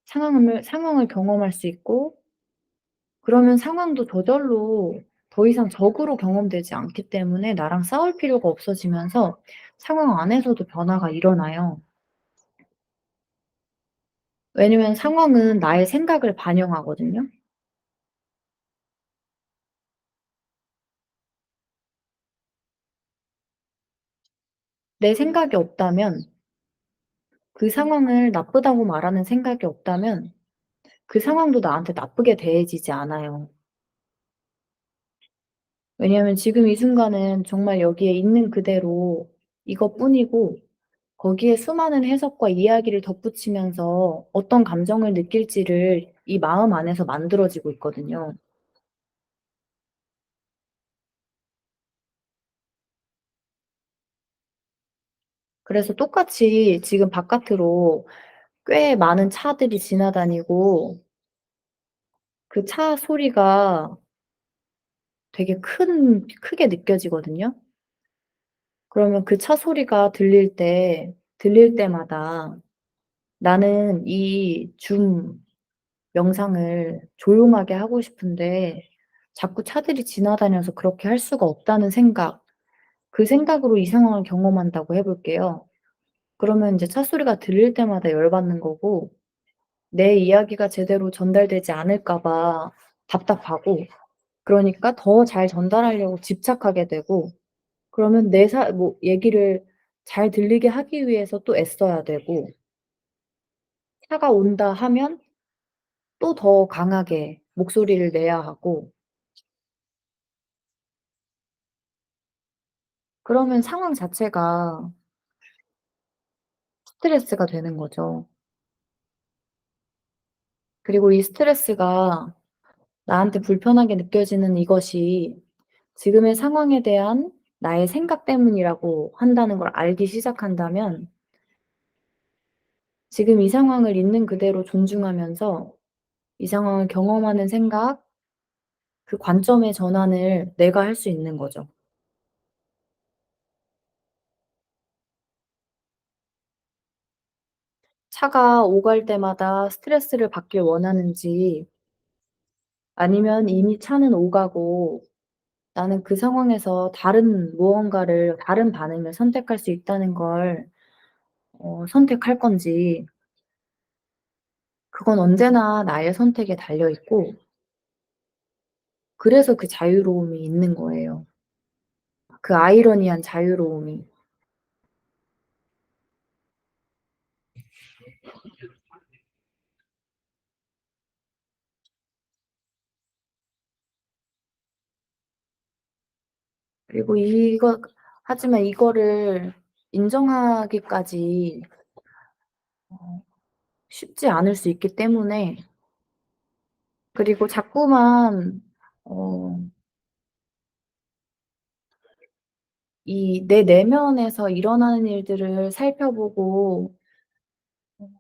상황을 경험할 수 있고, 그러면 상황도 저절로 더 이상 적으로 경험되지 않기 때문에 나랑 싸울 필요가 없어지면서 상황 안에서도 변화가 일어나요. 왜냐면 상황은 나의 생각을 반영하거든요. 내 생각이 없다면, 그 상황을 나쁘다고 말하는 생각이 없다면 그 상황도 나한테 나쁘게 대해지지 않아요. 왜냐하면 지금 이 순간은 정말 여기에 있는 그대로 이것뿐이고, 거기에 수많은 해석과 이야기를 덧붙이면서 어떤 감정을 느낄지를 이 마음 안에서 만들어지고 있거든요. 그래서 똑같이 지금 바깥으로 꽤 많은 차들이 지나다니고 그 차 소리가 되게 크게 느껴지거든요. 그러면 그 차 소리가 들릴 때마다 나는 이 줌 명상을 조용하게 하고 싶은데 자꾸 차들이 지나다녀서 그렇게 할 수가 없다는 생각, 그 생각으로 이 상황을 경험한다고 해 볼게요. 그러면 인제 차 소리가 들릴 때마다 열받는 거고, 내 이야기가 제대로 전달되지 않을까 봐 답답하고, 그러니까 더 잘 전달하려고 집착하게 되고, 그러면 내 얘기를 잘 들리게 하기 위해서 또 애써야 되고, 차가 온다 하면 또 더 강하게 목소리를 내야 하고, 그러면 상황 자체가 스트레스가 되는 거죠. 그리고 이 스트레스가 나한테 불편하게 느껴지는 이것이 지금의 상황에 대한 나의 생각 때문이라고 한다는 걸 알기 시작한다면, 지금 이 상황을 있는 그대로 존중하면서 이 상황을 경험하는 생각, 그 관점의 전환을 내가 할 수 있는 거죠. 차가 오갈 때마다 스트레스를 받길 원하는지, 아니면 이미 차는 오가고 나는 그 상황에서 다른 반응을 선택할 수 있다는 걸 선택할 건지, 그건 언제나 나의 선택에 달려 있고, 그래서 그 자유로움이 있는 거예요. 그 아이러니한 자유로움이. 그리고 하지만 이거를 인정하기까지 어 쉽지 않을 수 있기 때문에, 그리고 자꾸만 어 이 내 내면에서 일어나는 일들을 살펴보고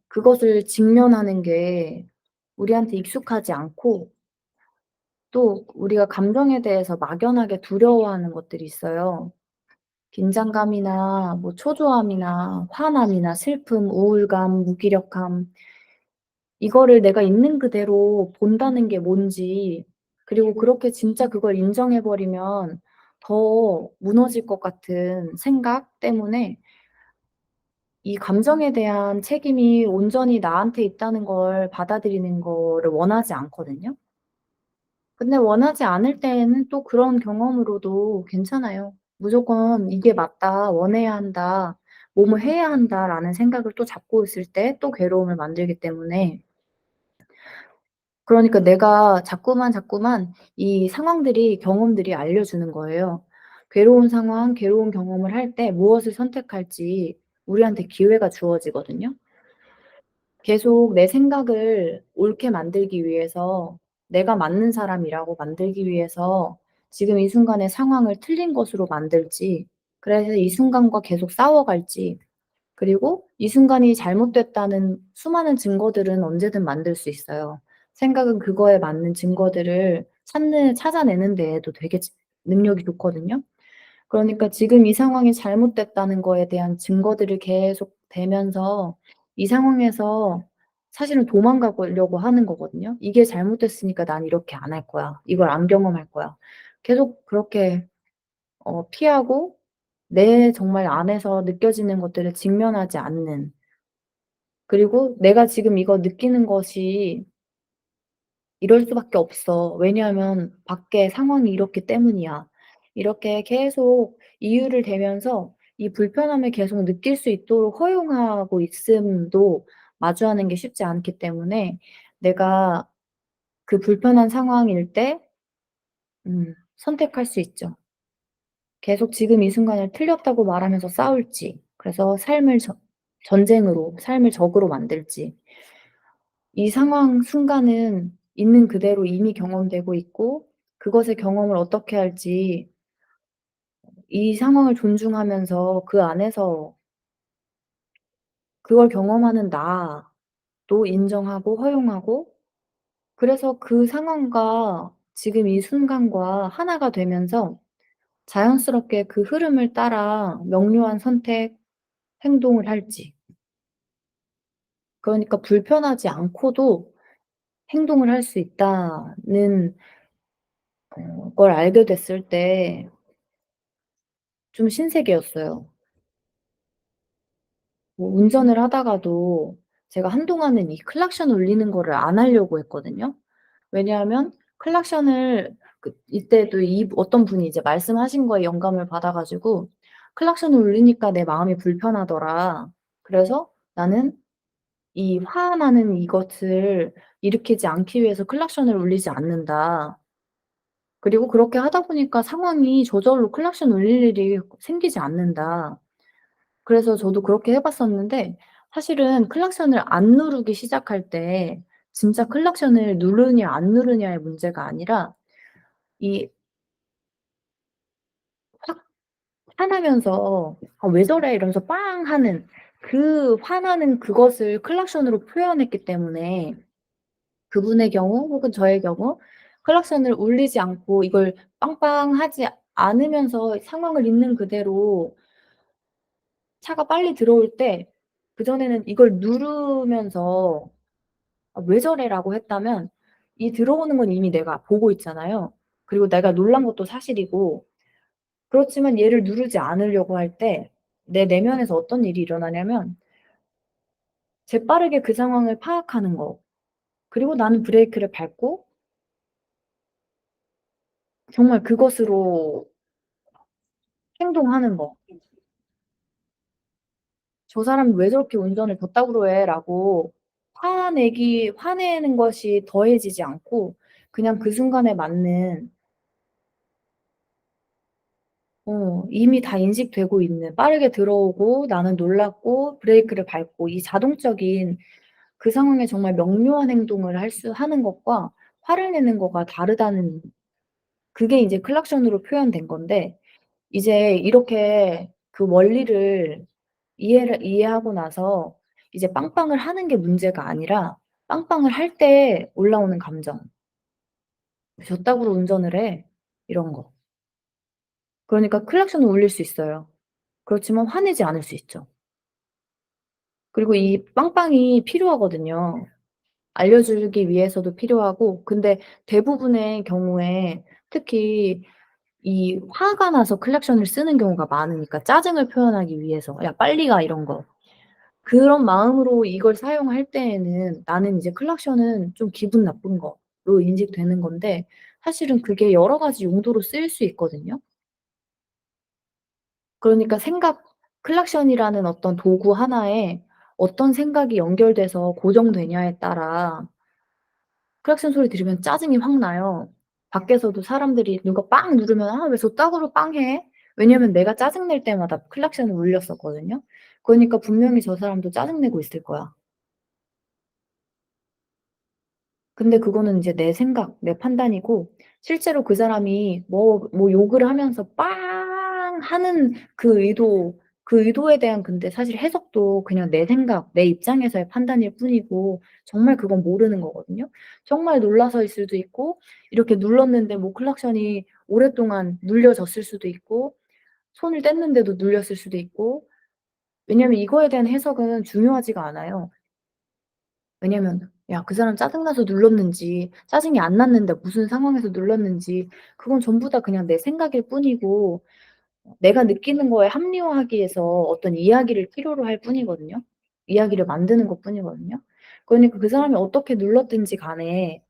그것을 직면하는 게 우리한테 익숙하지 않고, 또 우리가 감정에 대해서 막연하게 두려워하는 것들이 있어요. 긴장감이나 뭐 초조함이나 화남이나 슬픔, 우울감, 무기력함, 이거를 내가 있는 그대로 본다는 게 뭔지, 그리고 그렇게 진짜 그걸 인정해 버리면 더 무너질 것 같은 생각 때문에 이 감정에 대한 책임이 온전히 나한테 있다는 걸 받아들이는 거를 원하지 않거든요. 근데 원하지 않을 때에는 또 그런 경험으로도 괜찮아요. 무조건 '이게 맞다. 원해야 한다. 뭐뭐 해야 한다.'라는 생각을 또 잡고 있을 때 또 괴로움을 만들기 때문에, 그러니까 내가 자꾸만 이 경험들이 알려주는 거예요. 괴로운 상황, 괴로운 경험을 할 때 무엇을 선택할지 우리한테 기회가 주어지거든요. 계속 내 생각을 옳게 만들기 위해서, 내가 맞는 사람이라고 만들기 위해서 지금 이 순간의 상황을 틀린 것으로 만들지, 그래서 이 순간과 계속 싸워갈지, 그리고 이 순간이 잘못됐다는 수많은 증거들은 언제든 만들 수 있어요. 생각은 그거에 맞는 증거들을 찾아내는 데에도 되게 능력이 좋거든요. 그러니까 지금 이 상황이 잘못됐다는 거에 대한 증거들이 계속 대면서 이 상황에서 사실은 도망가 보려고 하는 거거든요. '이게 잘못됐으니까 난 이렇게 안 할 거야. 이걸 안 경험할 거야.' 계속 그렇게 피하고 내 정말 안에서 느껴지는 것들을 직면하지 않는, 그리고 내가 지금 이거 느끼는 것이 이럴 수밖에 없어. 왜냐하면 밖에 상황이 이렇기 때문이야. 이렇게 계속 이유를 대면서 이 불편함을 계속 느낄 수 있도록 허용하고 있음도 마주하는 게 쉽지 않기 때문에 내가 그 불편한 상황일 때 선택할 수 있죠. 계속 지금 이 순간을 틀렸다고 말하면서 싸울지, 그래서 삶을 전쟁으로, 삶을 적으로 만들지. 이 상황 순간은 있는 그대로 이미 경험되고 있고 그것의 경험을 어떻게 할지 이 상황을 존중하면서 그 안에서 그걸 경험하는 나도 인정하고 허용하고, 그래서 그 상황과 지금 이 순간과 하나가 되면서 자연스럽게 그 흐름을 따라 명료한 선택, 행동을 할지. 그러니까 불편하지 않고도 행동을 할 수 있다는 걸 알게 됐을 때 좀 신세계였어요. 뭐 운전을 하다가도 제가 한동안은 이 클락션 울리는 거를 안 하려고 했거든요. 왜냐하면 클락션을 이때도 어떤 분이 이제 말씀하신 거에 영감을 받아 가지고 "클락션을 울리니까 내 마음이 불편하더라. 그래서 나는 이 화나는 이것을 일으키지 않기 위해서 클락션을 울리지 않는다. 그리고 그렇게 하다 보니까 상황이 저절로 클락션 울릴 일이 생기지 않는다." 그래서 저도 그렇게 해 봤었는데 사실은 클락션을 안 누르기 시작할 때 진짜 클락션을 누르냐 안 누르냐의 문제가 아니라 이 확 화나면서 '아 왜 저래?' 이러면서 빵 하는 그 화나는 그것을 클락션으로 표현했기 때문에 그분의 경우 혹은 저의 경우 클락션을 울리지 않고 이걸 빵빵하지 않으면서 상황을 있는 그대로 차가 빨리 들어올 때, 그전에는 이걸 누르면서 '아 왜 저래?'라고 했다면 이 들어오는 건 이미 내가 보고 있잖아요. 그리고 내가 놀란 것도 사실이고, 그렇지만 얘를 누르지 않으려고 할 때 내 내면에서 어떤 일이 일어나냐면 재빠르게 그 상황을 파악하는 거, 그리고 나는 브레이크를 밟고 정말 그것으로 행동하는 거. '저 사람이 왜 저렇게 운전을 그따구로 해?'라고 화내는 것이 더해지지 않고 그냥 그 순간에 맞는 이미 다 인식되고 있는, 빠르게 들어오고 나는 놀랐고 브레이크를 밟고 이 자동적인 그 상황에 정말 명료한 행동을 하는 것과 화를 내는 거가 다르다는, 그게 이제 클락션으로 표현된 건데, 이제 이렇게 그 원리를 이해하고 나서 이제 빵빵을 하는 게 문제가 아니라 빵빵을 할 때 올라오는 감정. '저따구로 운전을 해.' 이런 거. 그러니까 클락션은 울릴 수 있어요. 그렇지만 화내지 않을 수 있죠. 그리고 이 빵빵이 필요하거든요. 알려주기 위해서도 필요하고, 근데 대부분의 경우에 특히 이 화가 나서 클락션을 쓰는 경우가 많으니까 짜증을 표현하기 위해서 "야 빨리 가." 이런 거. 그런 마음으로 이걸 사용할 때에는 나는 이제 클락션은 좀 기분 나쁜 거로 인식되는 건데 사실은 그게 여러 가지 용도로 쓰일 수 있거든요. 그러니까 클락션이라는 어떤 도구 하나에 어떤 생각이 연결돼서 고정되냐에 따라 클락션 소리 들으면 짜증이 확 나요. 밖에서도 사람들이 누가 빵 누르면 '아 왜 저 따구로 빵 해?' 왜냐면 내가 짜증 낼 때마다 클락션을 울렸었거든요. 그러니까 분명히 저 사람도 짜증 내고 있을 거야. 근데 그거는 인제 내 생각, 내 판단이고 실제로 그 사람이 뭐 욕을 하면서 빵 하는 그 의도에 대한 근데 사실 해석도 그냥 내 생각, 내 입장에서의 판단일 뿐이고 정말 그건 모르는 거거든요. 정말 놀라서일 수도 있고 이렇게 눌렀는데 뭐 클락션이 오랫동안 눌려졌을 수도 있고 손을 뗐는데도 눌렸을 수도 있고. 왜냐면 이거에 대한 해석은 중요하지가 않아요. 왜냐면 야 그 사람 짜증 나서 눌렀는지 짜증이 안 났는데 무슨 상황에서 눌렀는지 그건 전부 다 그냥 내 생각일 뿐이고 내가 느끼는 거에 합리화하기 위해서 어떤 이야기를 필요로 할 뿐이거든요. 이야기를 만드는 것뿐이거든요. 그러니까 그 사람이 어떻게 눌렀든지 간에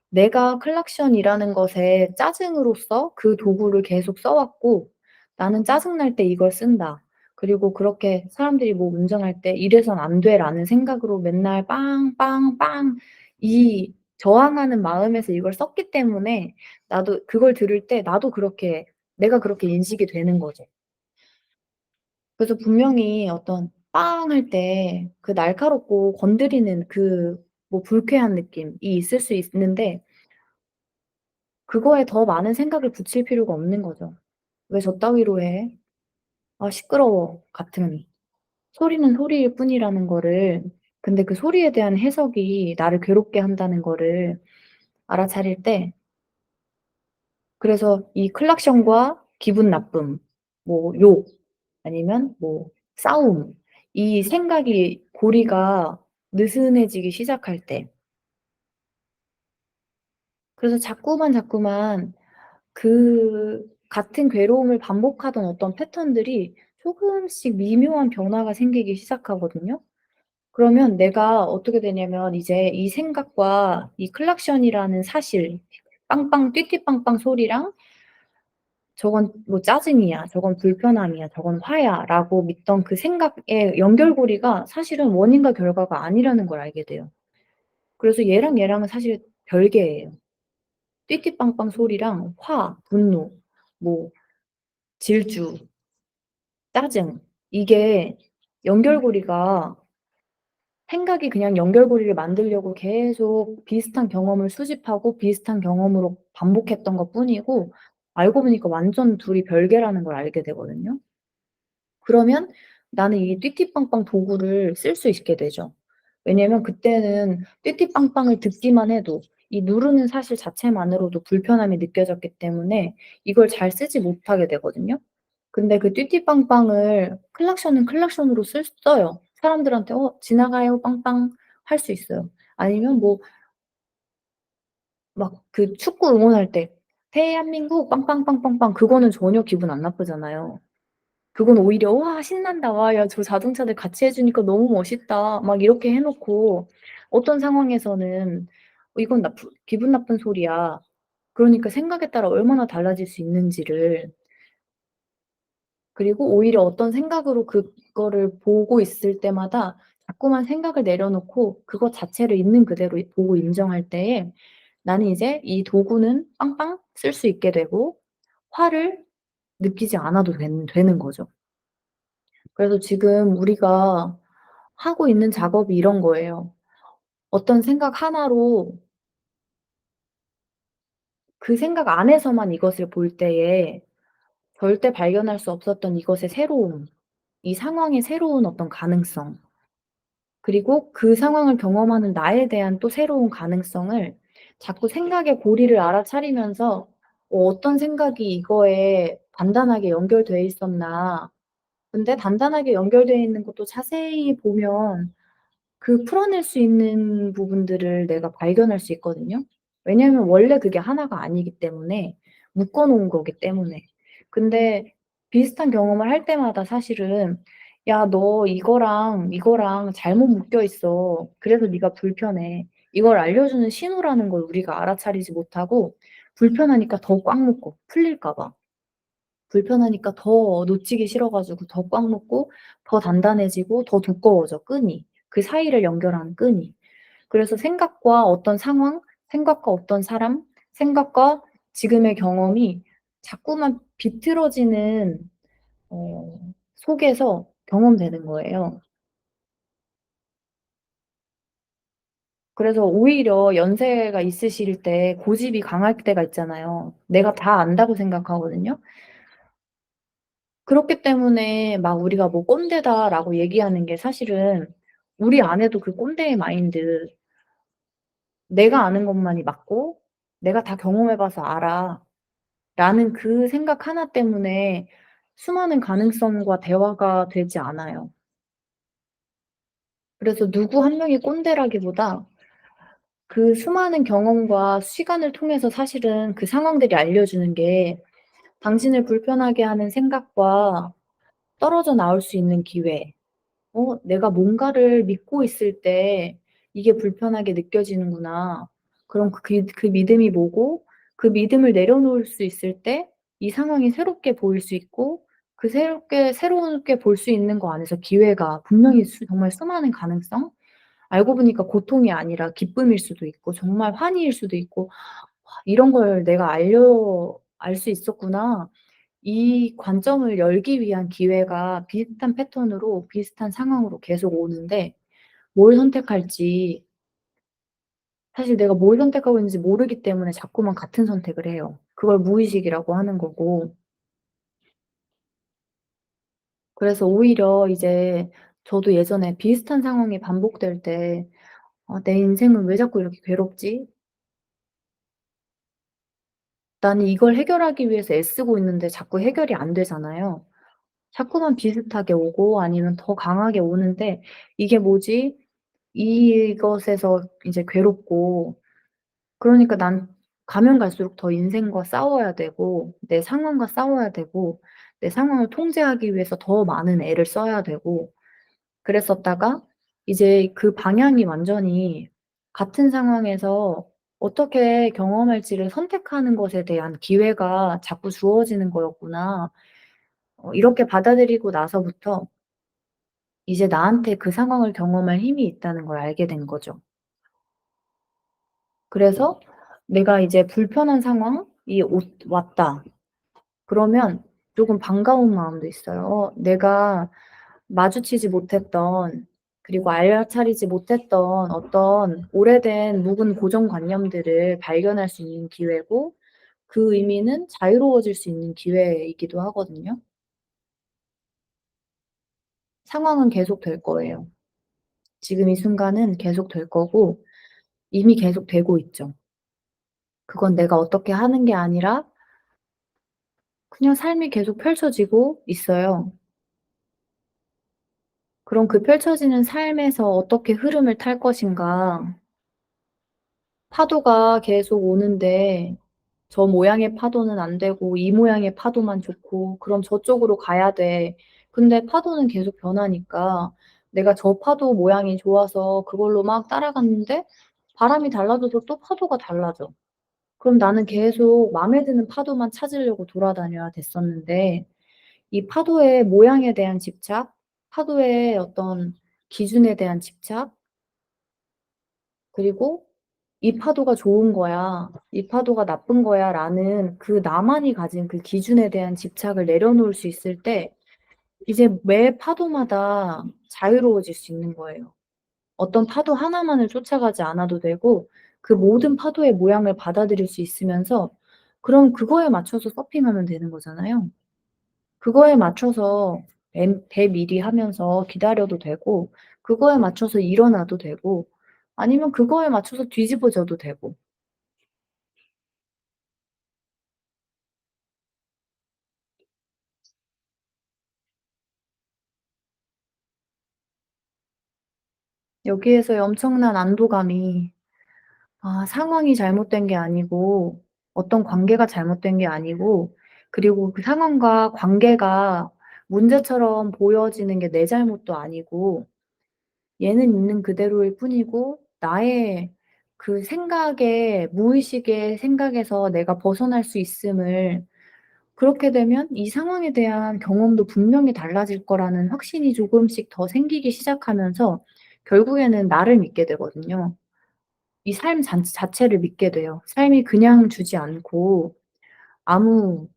내가 클락션이라는 것에 짜증으로써 그 도구를 계속 써 왔고 '나는 짜증날 때 이걸 쓴다.' 그리고 그렇게 사람들이 뭐 운전할 때 '이래선 안 돼.'라는 생각으로 맨날 빵빵빵 이 저항하는 마음에서 이걸 썼기 때문에 나도 그걸 들을 때 나도 그렇게 내가 그렇게 인식이 되는 거죠. 그래서 분명히 어떤 빵 할 때 그 날카롭고 건드리는 그 뭐 불쾌한 느낌이 있을 수 있는데 그거에 더 많은 생각을 붙일 필요가 없는 거죠. '왜 저 따위로 해? 아 시끄러워.' 같은 소리는 소리일 뿐이라는 거를 근데 그 소리에 대한 해석이 나를 괴롭게 한다는 거를 알아차릴 때 그래서 이 클락션과 기분 나쁨 뭐 욕 아니면 뭐 싸움 이 생각이 고리가 느슨해지기 시작할 때 그래서 자꾸만 그 같은 괴로움을 반복하던 어떤 패턴들이 조금씩 미묘한 변화가 생기기 시작하거든요. 그러면 내가 어떻게 되냐면 이제 이 생각과 이 클락션이라는 사실 빵빵 띠띠빵빵 소리랑 '저건 뭐 짜증이야. 저건 불편함이야. 저건 화야.'라고 믿던 그 생각의 연결고리가 사실은 원인과 결과가 아니라는 걸 알게 돼요. 그래서 얘랑은 사실 별개예요. 띠띠빵빵 소리랑 화, 분노, 뭐 질주, 짜증 이게 연결고리가 생각이 그냥 연결고리를 만들려고 계속 비슷한 경험을 수집하고 비슷한 경험으로 반복했던 것뿐이고 알고 보니까 완전 둘이 별개라는 걸 알게 되거든요. 그러면 나는 이 띠띠빵빵 도구를 쓸 수 있게 되죠. 왜냐면 그때는 띠띠빵빵을 듣기만 해도 이 누르는 사실 자체만으로도 불편함이 느껴졌기 때문에 이걸 잘 쓰지 못하게 되거든요. 근데 그 띠띠빵빵을 클락션은 클락션으로 써요. 사람들한테 "어 지나가요. 빵빵." 할 수 있어요. 아니면 뭐 막 그 축구 응원할 때 "대한민국 빵빵빵빵빵." 그거는 전혀 기분 안 나쁘잖아요. 그건 오히려 "와 신난다. 와 야 저 자동차들 같이 해 주니까 너무 멋있다." 막 이렇게 해 놓고 어떤 상황에서는 이건 나쁘 기분 나쁜 소리야. 그러니까 생각에 따라 얼마나 달라질 수 있는지를 그리고 오히려 어떤 생각으로 그거를 보고 있을 때마다 자꾸만 생각을 내려놓고 그것 자체를 있는 그대로 보고 인정할 때에 나는 이제 이 도구는 빵빵 쓸 수 있게 되고 화를 느끼지 않아도 되는 거죠. 그래서 지금 우리가 하고 있는 작업이 이런 거예요. 어떤 생각 하나로 그 생각 안에서만 이것을 볼 때에 절대 발견할 수 없었던 이것의 새로움, 이 상황의 새로운 어떤 가능성 그리고 그 상황을 경험하는 나에 대한 또 새로운 가능성을 자꾸 생각의 고리를 알아차리면서 어떤 생각이 이거에 단단하게 연결돼 있었나. 근데 단단하게 연결되어 있는 것도 자세히 보면 그 풀어낼 수 있는 부분들을 내가 발견할 수 있거든요. 왜냐하면 원래 그게 하나가 아니기 때문에 묶어 놓은 거기 때문에. 근데 비슷한 경험을 할 때마다 사실은 "야 너 이거랑 잘못 묶여 있어. 그래서 네가 불편해." 이걸 알려주는 신호라는 걸 우리가 알아차리지 못하고 불편하니까 더 꽉 묶어 풀릴까 봐. 불편하니까 더 놓치기 싫어 가지고 더 꽉 묶고 더 단단해지고 더 두꺼워져 끈이. 그 사이를 연결하는 끈이. 그래서 생각과 어떤 상황, 생각과 어떤 사람, 생각과 지금의 경험이 자꾸만 비틀어지는 속에서 경험되는 거예요. 그래서 오히려 연세가 있으실 때 고집이 강할 때가 있잖아요. 내가 다 안다고 생각하거든요. 그렇기 때문에 막 우리가 뭐 "꼰대다."라고 얘기하는 게 사실은 우리 안에도 그 꼰대의 마인드 '내가 아는 것만이 맞고 내가 다 경험해 봐서 알아.'라는 그 생각 하나 때문에 수많은 가능성과 대화가 되지 않아요. 그래서 누구 한 명이 꼰대라기보다 그 수많은 경험과 시간을 통해서 사실은 그 상황들이 알려주는 게 당신을 불편하게 하는 생각과 떨어져 나올 수 있는 기회, 내가 뭔가를 믿고 있을 때 이게 불편하게 느껴지는구나. 그럼 그 믿음이 뭐고 그 믿음을 내려놓을 수 있을 때 이 상황이 새롭게 보일 수 있고 그 새롭게 볼 수 있는 거 안에서 기회가 분명히 정말 수많은 가능성? 알고 보니까 고통이 아니라 기쁨일 수도 있고 정말 환희일 수도 있고 '와 이런 걸 내가 알 수 있었구나.' 이 관점을 열기 위한 기회가 비슷한 패턴으로 비슷한 상황으로 계속 오는데 뭘 선택할지 사실 내가 뭘 선택하고 있는지 모르기 때문에 자꾸만 같은 선택을 해요. 그걸 무의식이라고 하는 거고. 그래서 오히려 이제 저도 예전에 비슷한 상황이 반복될 때 '아 내 인생은 왜 자꾸 이렇게 괴롭지? 나는 이걸 해결하기 위해서 애쓰고 있는데 자꾸 해결이 안 되잖아요.' 자꾸만 비슷하게 오고 아니면 더 강하게 오는데 '이게 뭐지?' 이것에서 이제 괴롭고 그러니까 난 가면 갈수록 더 인생과 싸워야 되고 내 상황과 싸워야 되고 내 상황을 통제하기 위해서 더 많은 애를 써야 되고 그랬었다가 이제 그 방향이 완전히 같은 상황에서 어떻게 경험할지를 선택하는 것에 대한 기회가 자꾸 주어지는 거였구나. 이렇게 받아들이고 나서부터 이제 나한테 그 상황을 경험할 힘이 있다는 걸 알게 된 거죠. 그래서 내가 이제 불편한 상황이 왔다. 그러면 조금 반가운 마음도 있어요. 내가 마주치지 못했던 그리고 알아차리지 못했던 어떤 오래된 묵은 고정관념들을 발견할 수 있는 기회고 그 의미는 자유로워질 수 있는 기회이기도 하거든요. 상황은 계속 될 거예요. 지금 이 순간은 계속 될 거고 이미 계속 되고 있죠. 그건 내가 어떻게 하는 게 아니라 그냥 삶이 계속 펼쳐지고 있어요. 그럼 그 펼쳐지는 삶에서 어떻게 흐름을 탈 것인가. 파도가 계속 오는데 저 모양의 파도는 안 되고 이 모양의 파도만 좋고 그럼 저쪽으로 가야 돼. 근데 파도는 계속 변하니까 내가 저 파도 모양이 좋아서 그걸로 막 따라갔는데 바람이 달라져서 또 파도가 달라져. 그럼 나는 계속 마음에 드는 파도만 찾으려고 돌아다녀야 됐었는데 이 파도의 모양에 대한 집착, 파도의 어떤 기준에 대한 집착, 그리고 '이 파도가 좋은 거야. 이 파도가 나쁜 거야.'라는 그 나만이 가진 그 기준에 대한 집착을 내려놓을 수 있을 때 이제 매 파도마다 자유로워질 수 있는 거예요. 어떤 파도 하나만을 쫓아가지 않아도 되고 그 모든 파도의 모양을 받아들일 수 있으면서 그럼 그거에 맞춰서 서핑하면 되는 거잖아요. 그거에 맞춰서 대미리 하면서 기다려도 되고 그거에 맞춰서 일어나도 되고 아니면 그거에 맞춰서 뒤집어져도 되고 여기에서의 엄청난 안도감이 상황이 잘못된 게 아니고 어떤 관계가 잘못된 게 아니고 그리고 그 상황과 관계가 문제처럼 보여지는 게 내 잘못도 아니고 얘는 있는 그대로일 뿐이고 나의 그 생각의 무의식의 생각에서 내가 벗어날 수 있음을 그렇게 되면 이 상황에 대한 경험도 분명히 달라질 거라는 확신이 조금씩 더 생기기 시작하면서 결국에는 나를 믿게 되거든요. 이 삶 자체를 믿게 돼요. 삶이 그냥 주지 않고 아무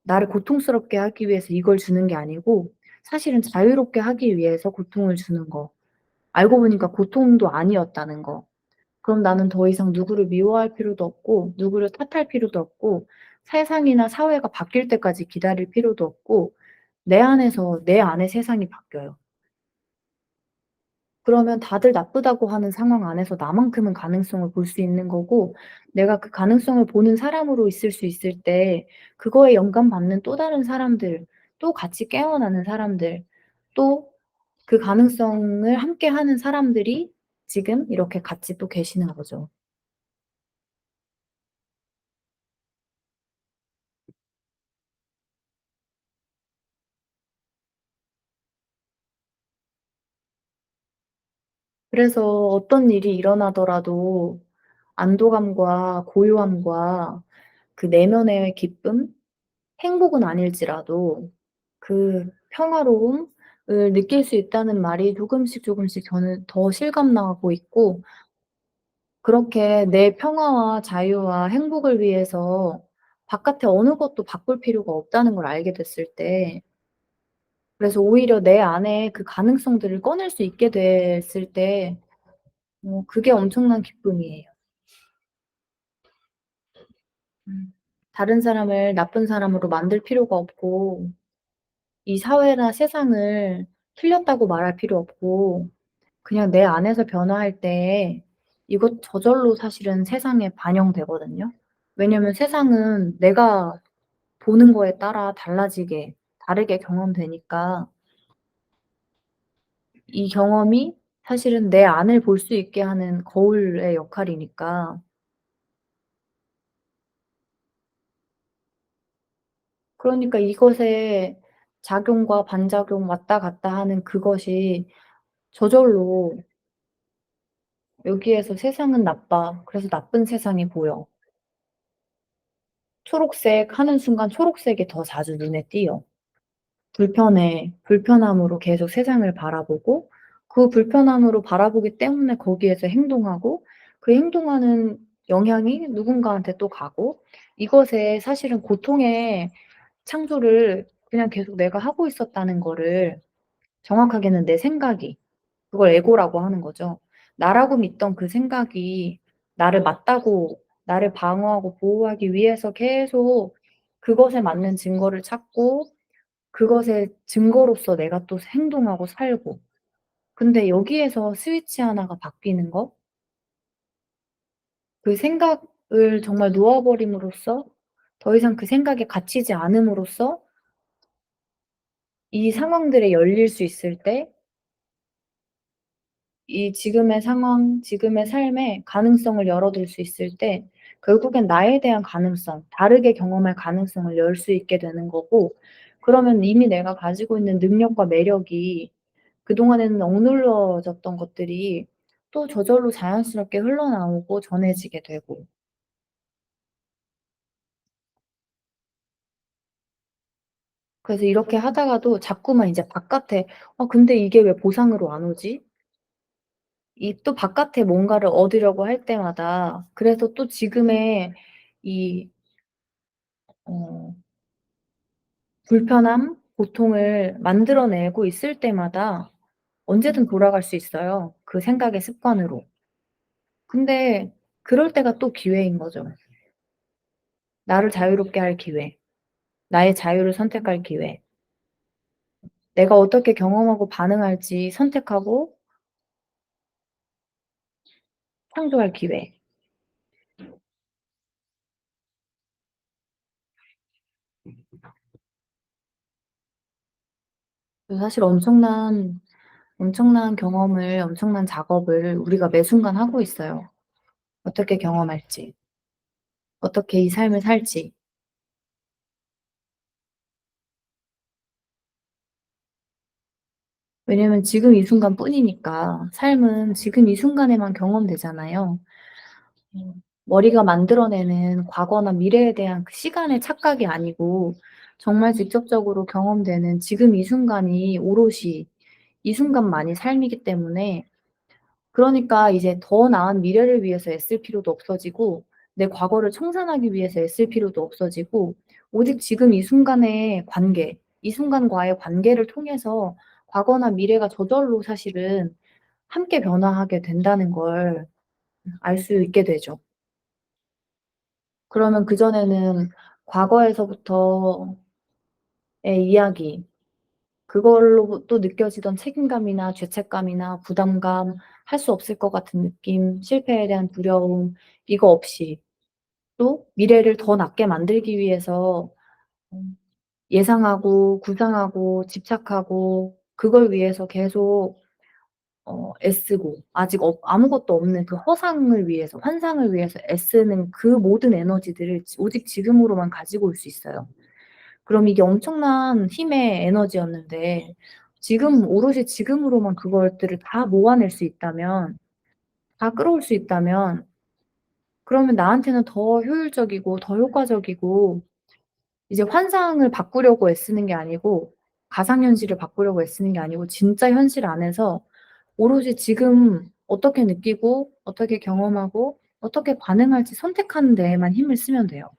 나를 고통스럽게 하기 위해서 이걸 주는 게 아니고 사실은 자유롭게 하기 위해서 고통을 주는 거. 알고 보니까 고통도 아니었다는 거. 그럼 나는 더 이상 누구를 미워할 필요도 없고 누구를 탓할 필요도 없고 세상이나 사회가 바뀔 때까지 기다릴 필요도 없고 내 안에서 내 안의 세상이 바뀌어요. 그러면 다들 나쁘다고 하는 상황 안에서 나만큼은 가능성을 볼 수 있는 거고 내가 그 가능성을 보는 사람으로 있을 수 있을 때 그거에 영감받는 또 다른 사람들 또 같이 깨어나는 사람들, 또 그 가능성을 함께하는 사람들이 지금 이렇게 같이 또 계시는 거죠. 그래서 어떤 일이 일어나더라도 안도감과 고요함과 그 내면의 기쁨, 행복은 아닐지라도 그 평화로움을 느낄 수 있다는 말이 조금씩 조금씩 저는 더 실감나고 있고, 그렇게 내 평화와 자유와 행복을 위해서 바깥에 어느 것도 바꿀 필요가 없다는 걸 알게 됐을 때, 그래서 오히려 내 안에 그 가능성들을 꺼낼 수 있게 됐을 때 그게 엄청난 기쁨이에요. 음. 다른 사람을 나쁜 사람으로 만들 필요가 없고, 이 사회나 세상을 틀렸다고 말할 필요 없고, 그냥 내 안에서 변화할 때 이것 저절로 사실은 세상에 반영되거든요. 왜냐면 세상은 내가 보는 거에 따라 달라지게 다르게 경험되니까, 이 경험이 사실은 내 안을 볼 수 있게 하는 거울의 역할이니까. 그러니까 이것에 작용과 반작용 왔다 갔다 하는 그것이 저절로 '여기에서 세상은 나빠. 그래서 나쁜 세상이 보여.' 초록색 하는 순간 초록색이 더 자주 눈에 띄어. 불편해. 불편함으로 계속 세상을 바라보고, 그 불편함으로 바라보기 때문에 거기에서 행동하고, 그 행동하는 영향이 누군가한테 또 가고, 이것에 사실은 고통의 창조를 그냥 계속 내가 하고 있었다는 거를, 정확하게는 내 생각이, 그걸 에고라고 하는 거죠. 나라고 믿던 그 생각이 나를 맞다고, 나를 방어하고 보호하기 위해서 계속 그것에 맞는 증거를 찾고, 그것의 증거로서 내가 또 행동하고 살고. 근데 여기에서 스위치 하나가 바뀌는 거, 그 생각을 정말 놓아 버림으로써, 더 이상 그 생각에 갇히지 않음으로써 이 상황들에 열릴 수 있을 때, 이 지금의 상황, 지금의 삶에 가능성을 열어둘 수 있을 때, 결국엔 나에 대한 가능성, 다르게 경험할 가능성을 열 수 있게 되는 거고, 그러면 이미 내가 가지고 있는 능력과 매력이, 그동안에는 억눌러졌던 것들이 또 저절로 자연스럽게 흘러나오고 전해지게 되고. 그래서 이렇게 하다가도 자꾸만 이제 바깥에 '아 근데 이게 왜 보상으로 안 오지?' 이 또 바깥에 뭔가를 얻으려고 할 때마다, 그래서 또 지금의 이 어 불편함, 고통을 만들어내고 있을 때마다 언제든 돌아갈 수 있어요, 그 생각의 습관으로. 근데 그럴 때가 또 기회인 거죠. 나를 자유롭게 할 기회, 나의 자유를 선택할 기회, 내가 어떻게 경험하고 반응할지 선택하고 창조할 기회. 그 사실 엄청난 경험을, 엄청난 작업을 우리가 매 순간 하고 있어요. 어떻게 경험할지, 어떻게 이 삶을 살지. 왜냐면 지금 이 순간뿐이니까. 삶은 지금 이 순간에만 경험되잖아요. 머리가 만들어내는 과거나 미래에 대한 그 시간의 착각이 아니고, 정말 직접적으로 경험되는 지금 이 순간이 오롯이 이 순간만이 삶이기 때문에, 그러니까 이제 더 나은 미래를 위해서 애쓸 필요도 없어지고, 내 과거를 청산하기 위해서 애쓸 필요도 없어지고, 오직 지금 이 순간의 관계, 이 순간과의 관계를 통해서 과거나 미래가 저절로 사실은 함께 변화하게 된다는 걸 알 수 있게 되죠. 그러면 그전에는 과거에서부터의 이야기, 그걸로 또 느껴지던 책임감이나 죄책감이나 부담감, 할 수 없을 것 같은 느낌, 실패에 대한 두려움, 이거 없이 또 미래를 더 낫게 만들기 위해서 예상하고 구상하고 집착하고 그걸 위해서 계속 애쓰고 아직 아무것도 없는 그 허상을 위해서 환상을 위해서 애쓰는 그 모든 에너지들을 오직 지금으로만 가지고 올 수 있어요. 그럼 이게 엄청난 힘의 에너지였는데 지금 오롯이 지금으로만 그것들을 다 모아낼 수 있다면 다 끌어올 수 있다면 그러면 나한테는 더 효율적이고 더 효과적이고 이제 환상을 바꾸려고 애쓰는 게 아니고 가상 현실을 바꾸려고 애쓰는 게 아니고 진짜 현실 안에서 오로지 지금 어떻게 느끼고 어떻게 경험하고 어떻게 반응할지 선택하는 데에만 힘을 쓰면 돼요.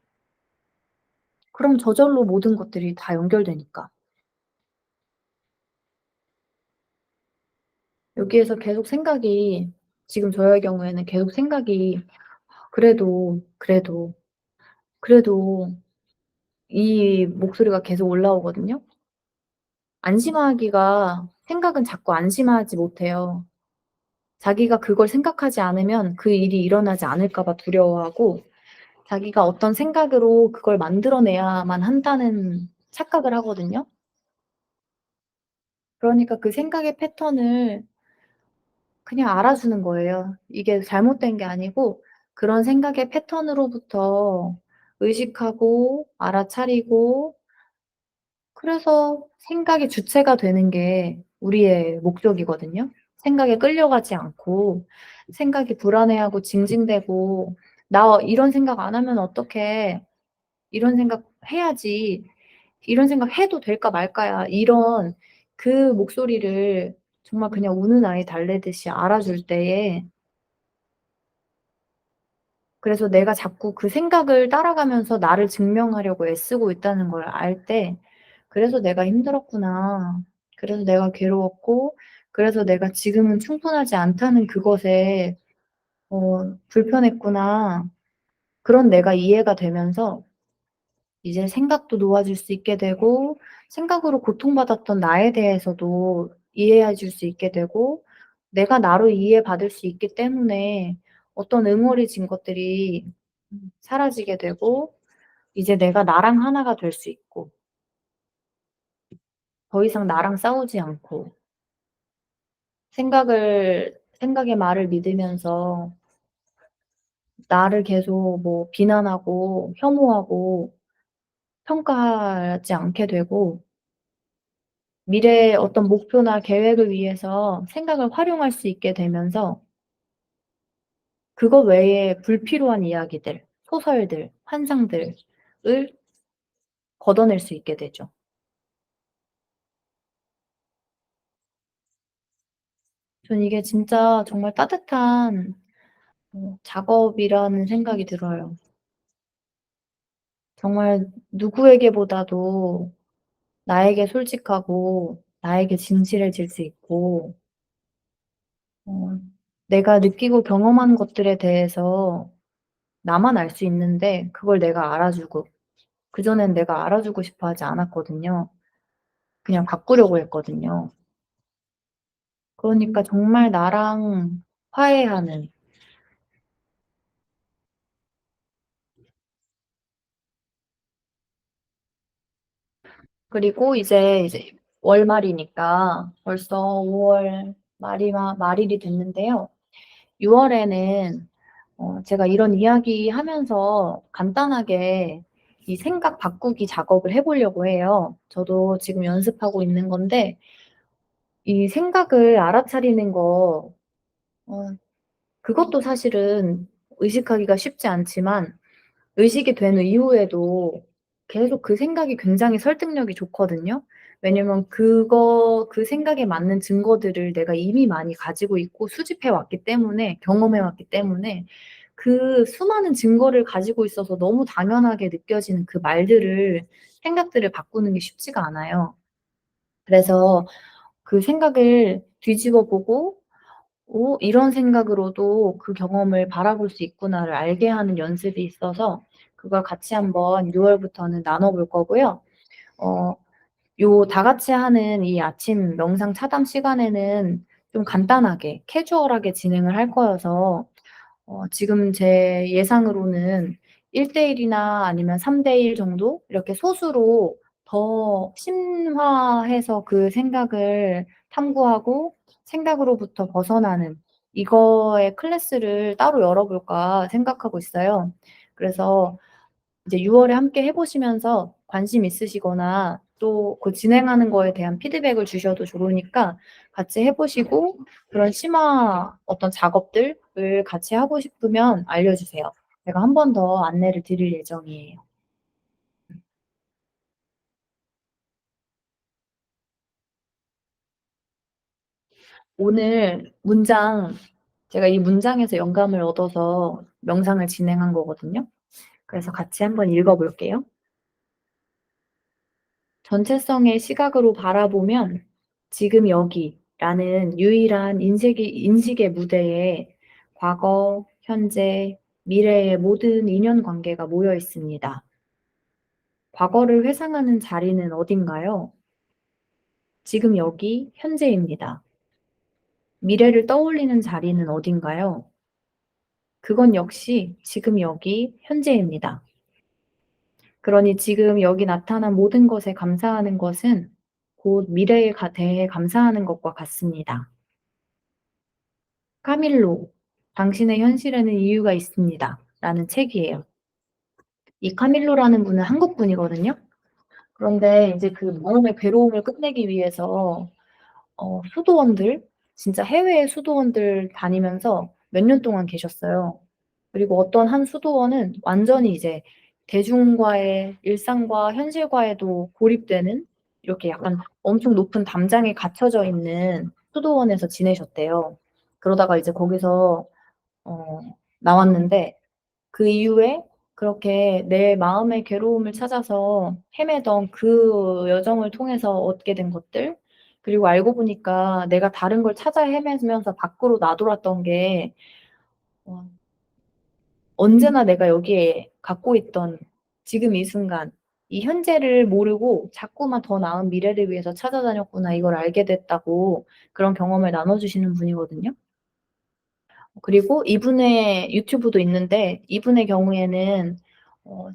그럼 저절로 모든 것들이 다 연결되니까. 여기에서 계속 생각이 지금 저의 경우에는 계속 생각이 '그래도, 그래도, 그래도' 이 목소리가 계속 올라오거든요. 안심하기가 생각은 자꾸 안심하지 못해요. 자기가 그걸 생각하지 않으면 그 일이 일어나지 않을까 봐 두려워하고 자기가 어떤 생각으로 그걸 만들어내야만 한다는 착각을 하거든요. 그러니까 그 생각의 패턴을 그냥 알아주는 거예요. 이게 잘못된 게 아니고 그런 생각의 패턴으로부터 의식하고 알아차리고 그래서 생각의 주체가 되는 게 우리의 목적이거든요. 생각에 끌려가지 않고 생각이 불안해하고 징징대고 '나 이런 생각 안 하면 어떡해. 이런 생각 해야지. 이런 생각 해도 될까 말까야.' 이런 그 목소리를 정말 그냥 우는 아이 달래듯이 알아줄 때에 그래서 내가 자꾸 그 생각을 따라가면서 나를 증명하려고 애쓰고 있다는 걸 알 때 '그래서 내가 힘들었구나. 그래서 내가 괴로웠고 그래서 내가 지금은 충분하지 않다는 그것에 불편했구나.' 그런 내가 이해가 되면서 이제 생각도 놓아줄 수 있게 되고 생각으로 고통받았던 나에 대해서도 이해해 줄 수 있게 되고 내가 나로 이해받을 수 있기 때문에 어떤 응어리진 것들이 사라지게 되고 이제 내가 나랑 하나가 될 수 있고 더 이상 나랑 싸우지 않고 생각의 말을 믿으면서 나를 계속 뭐 비난하고 혐오하고 평가하지 않게 되고 미래의 어떤 목표나 계획을 위해서 생각을 활용할 수 있게 되면서 그거 외에 불필요한 이야기들, 소설들, 환상들을 걷어낼 수 있게 되죠. 전 이게 진짜 정말 따뜻한 작업이라는 생각이 들어요. 정말 누구에게보다도 나에게 솔직하고 나에게 진실해질 수 있고 어 내가 느끼고 경험한 것들에 대해서 나만 알 수 있는데 그걸 내가 알아주고 그전엔 내가 알아주고 싶어 하지 않았거든요. 그냥 바꾸려고 했거든요. 그러니까 정말 나랑 화해하는 그리고 이제 월말이니까 벌써 5월 말일이 됐는데요. 6 월에는 제가 이런 이야기하면서 간단하게 이 생각 바꾸기 작업을 해 보려고 해요. 저도 지금 연습하고 있는 건데 이 생각을 알아차리는 거 어 그것도 사실은 의식하기가 쉽지 않지만 의식이 된 이후에도 계속 그 생각이 굉장히 설득력이 좋거든요. 왜냐면 그 생각에 맞는 증거들을 내가 이미 많이 가지고 있고 수집해 왔기 때문에 경험해 왔기 때문에 그 수많은 증거를 가지고 있어서 너무 당연하게 느껴지는 그 말들을 생각들을 바꾸는 게 쉽지가 않아요. 그래서 그 생각을 뒤집어 보고 '이런 생각으로도 그 경험을 바라볼 수 있구나.'를 알게 하는 연습이 있어서 그걸 같이 한번 6 월부터는 나눠 볼 거고요. 어 요 다 같이 하는 이 아침 명상 차담 시간에는 좀 간단하게 캐주얼하게 진행을 할 거여서 지금 제 예상으로는 1대 1 이나 아니면 3대 1 정도 이렇게 소수로 더 심화해서 그 생각을 탐구하고 생각으로부터 벗어나는 이거의 클래스를 따로 열어 볼까 생각하고 있어요. 그래서 이제 6 월에 함께 해 보시면서 관심 있으시거나 또 그 진행하는 거에 대한 피드백을 주셔도 좋으니까 같이 해 보시고 그런 심화 어떤 작업들을 같이 하고 싶으면 알려 주세요. 제가 한 번 더 안내를 드릴 예정이에요. 오늘 문장 제가 이 문장에서 영감을 얻어서 명상을 진행한 거거든요. 그래서 같이 한번 읽어 볼게요. 전체성의 시각으로 바라보면 지금 여기라는 유일한 인식의 무대에 과거, 현재, 미래의 모든 인연관계가 모여 있습니다. 과거를 회상하는 자리는 어딘가요? 지금 여기, 현재입니다. 미래를 떠올리는 자리는 어딘가요? 그건 역시 지금 여기, 현재입니다. 그러니 지금 여기 나타난 모든 것에 감사하는 것은 곧 미래에 대해 감사하는 것과 같습니다. 카밀로, 당신의 현실에는 이유가 있습니다. 라는 책이에요. 이 카밀로라는 분은 한국 분이거든요. 그런데 이제 그 마음의 괴로움을 끝내기 위해서 수도원들, 진짜 해외의 수도원들 다니면서 몇 년 동안 계셨어요. 그리고 어떤 한 수도원은 완전히 이제 대중과의 일상과 현실과에도 고립되는 이렇게 약간 엄청 높은 담장에 갇혀져 있는 수도원에서 지내셨대요. 그러다가 이제 거기서 어 나왔는데 그 이후에 그렇게 내 마음의 괴로움을 찾아서 헤매던 그 여정을 통해서 얻게 된 것들, 그리고 알고 보니까 내가 다른 걸 찾아 헤매면서 밖으로 나돌았던 게 어 언제나 내가 여기에 갖고 있던 지금 이 순간, 이 현재를 모르고 자꾸만 더 나은 미래를 위해서 찾아다녔구나 이걸 알게 됐다고 그런 경험을 나눠 주시는 분이거든요. 그리고 이분의 유튜브도 있는데 이분의 경우에는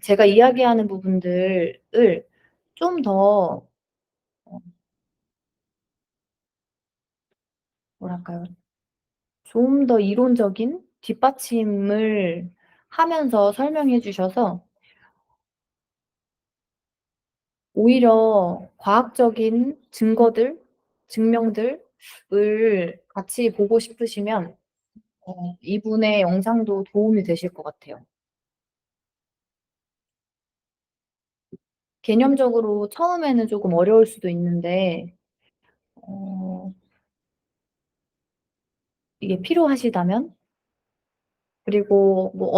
제가 이야기하는 부분들을 좀 더 어 뭐랄까요? 좀 더 이론적인 뒷받침을 하면서 설명해 주셔서 오히려 과학적인 증거들, 증명들을 같이 보고 싶으시면 이분의 영상도 도움이 되실 것 같아요. 개념적으로 처음에는 쪼금 어려울 수도 있는데 어 이게 필요하시다면, 그리고 뭐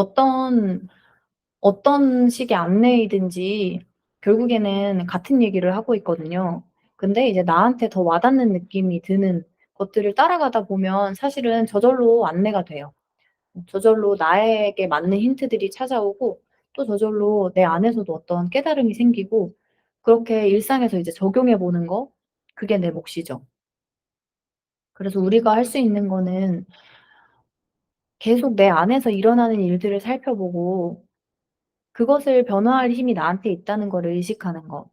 어떤 식의 안내이든지 결국에는 같은 얘기를 하고 있거든요. 근데 이제 나한테 더 와닿는 느낌이 드는 것들을 따라가다 보면 사실은 저절로 안내가 돼요. 저절로 나에게 맞는 힌트들이 찾아오고 또 저절로 내 안에서도 어떤 깨달음이 생기고 그렇게 일상에서 이제 적용해 보는 거, 그게 내 몫이죠. 그래서 우리가 할 수 있는 거는 계속 내 안에서 일어나는 일들을 살펴보고 그것을 변화할 힘이 나한테 있다는 거를 의식하는 거.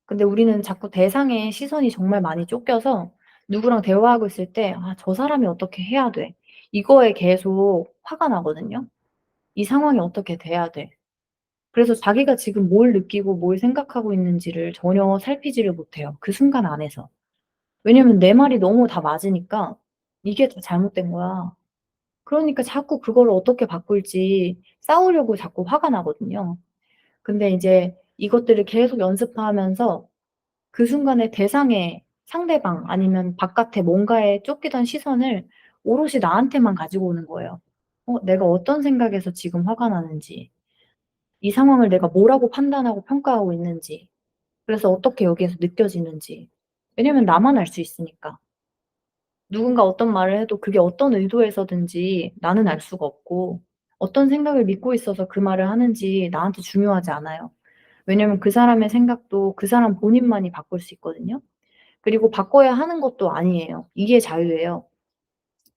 근데 우리는 자꾸 대상의 시선이 정말 많이 쫓겨서 누구랑 대화하고 있을 때 '아 저 사람이 어떻게 해야 돼.' 이거에 계속 화가 나거든요. '이 상황이 어떻게 돼야 돼.' 그래서 자기가 지금 뭘 느끼고 뭘 생각하고 있는지를 전혀 살피지를 못해요, 그 순간 안에서. 왜냐면 내 말이 너무 다 맞으니까 '이게 다 잘못된 거야.' 그러니까 자꾸 그거를 어떻게 바꿀지 싸우려고 자꾸 화가 나거든요. 근데 이제 이것들을 계속 연습하면서 그 순간의 대상의 상대방 아니면 바깥에 뭔가에 쫓기던 시선을 오롯이 나한테만 가지고 오는 거예요. 내가 어떤 생각에서 지금 화가 나는지, 이 상황을 내가 뭐라고 판단하고 평가하고 있는지, 그래서 어떻게 여기에서 느껴지는지. 왜냐면 나만 알 수 있으니까. 누군가 어떤 말을 해도 그게 어떤 의도에서든지 나는 알 수가 없고 어떤 생각을 믿고 있어서 그 말을 하는지 나한테 중요하지 않아요. 왜냐면 그 사람의 생각도 그 사람 본인만이 바꿀 수 있거든요. 그리고 바꿔야 하는 것도 아니에요. 이게 자유예요.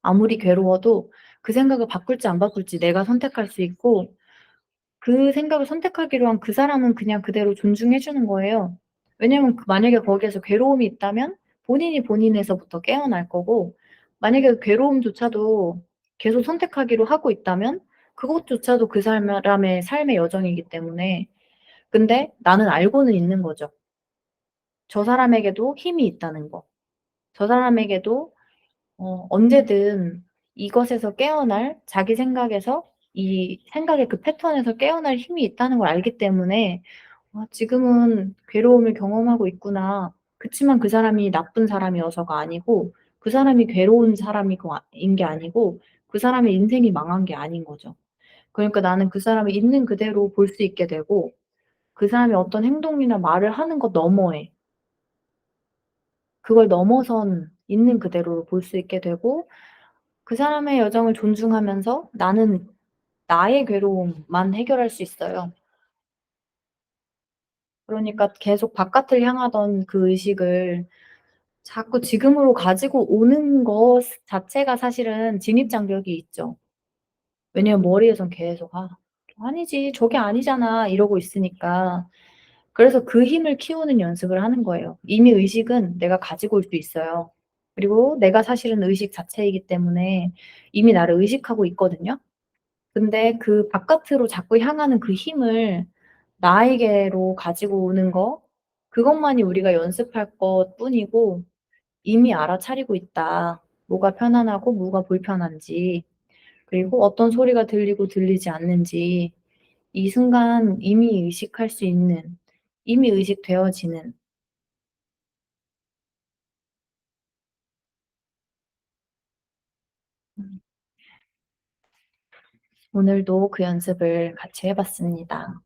아무리 괴로워도 그 생각을 바꿀지 안 바꿀지 내가 선택할 수 있고 그 생각을 선택하기로 한 그 사람은 그냥 그대로 존중해 주는 거예요. 왜냐면 만약에 거기에서 괴로움이 있다면 본인이 본인에서부터 깨어날 거고, 만약에 그 괴로움조차도 계속 선택하기로 하고 있다면 그것조차도 그 사람의 삶의 여정이기 때문에. 근데 나는 알고는 있는 거죠. 저 사람에게도 힘이 있다는 거. 저 사람에게도 언제든 이것에서 깨어날, 자기 생각에서 이 생각의 그 패턴에서 깨어날 힘이 있다는 걸 알기 때문에 '아 지금은 괴로움을 경험하고 있구나.' 그치만 그 사람이 나쁜 사람이어서가 아니고, 그 사람이 괴로운 사람이고 인 게 아니고, 그 사람의 인생이 망한 게 아닌 거죠. 그러니까 나는 그 사람을 있는 그대로 볼 수 있게 되고, 그 사람이 어떤 행동이나 말을 하는 것 너머에, 그걸 넘어선 있는 그대로를 볼 수 있게 되고, 그 사람의 여정을 존중하면서 나는 나의 괴로움만 해결할 수 있어요. 그러니까 계속 바깥을 향하던 그 의식을 자꾸 지금으로 가지고 오는 것 자체가 사실은 진입장벽이 있죠. 왜냐면 머리에선 계속 '아 아니지. 저게 아니잖아.' 이러고 있으니까. 그래서 그 힘을 키우는 연습을 하는 거예요. 이미 의식은 내가 가지고 올 수 있어요. 그리고 내가 사실은 의식 자체이기 때문에 이미 나를 의식하고 있거든요. 근데 그 바깥으로 자꾸 향하는 그 힘을 나에게로 가지고 오는 거, 그것만이 우리가 연습할 것뿐이고, 이미 알아차리고 있다. 뭐가 편안하고 뭐가 불편한지, 그리고 어떤 소리가 들리고 들리지 않는지 이 순간 이미 의식할 수 있는, 이미 의식되어지는. 음 오늘도 그 연습을 같이 해 봤습니다.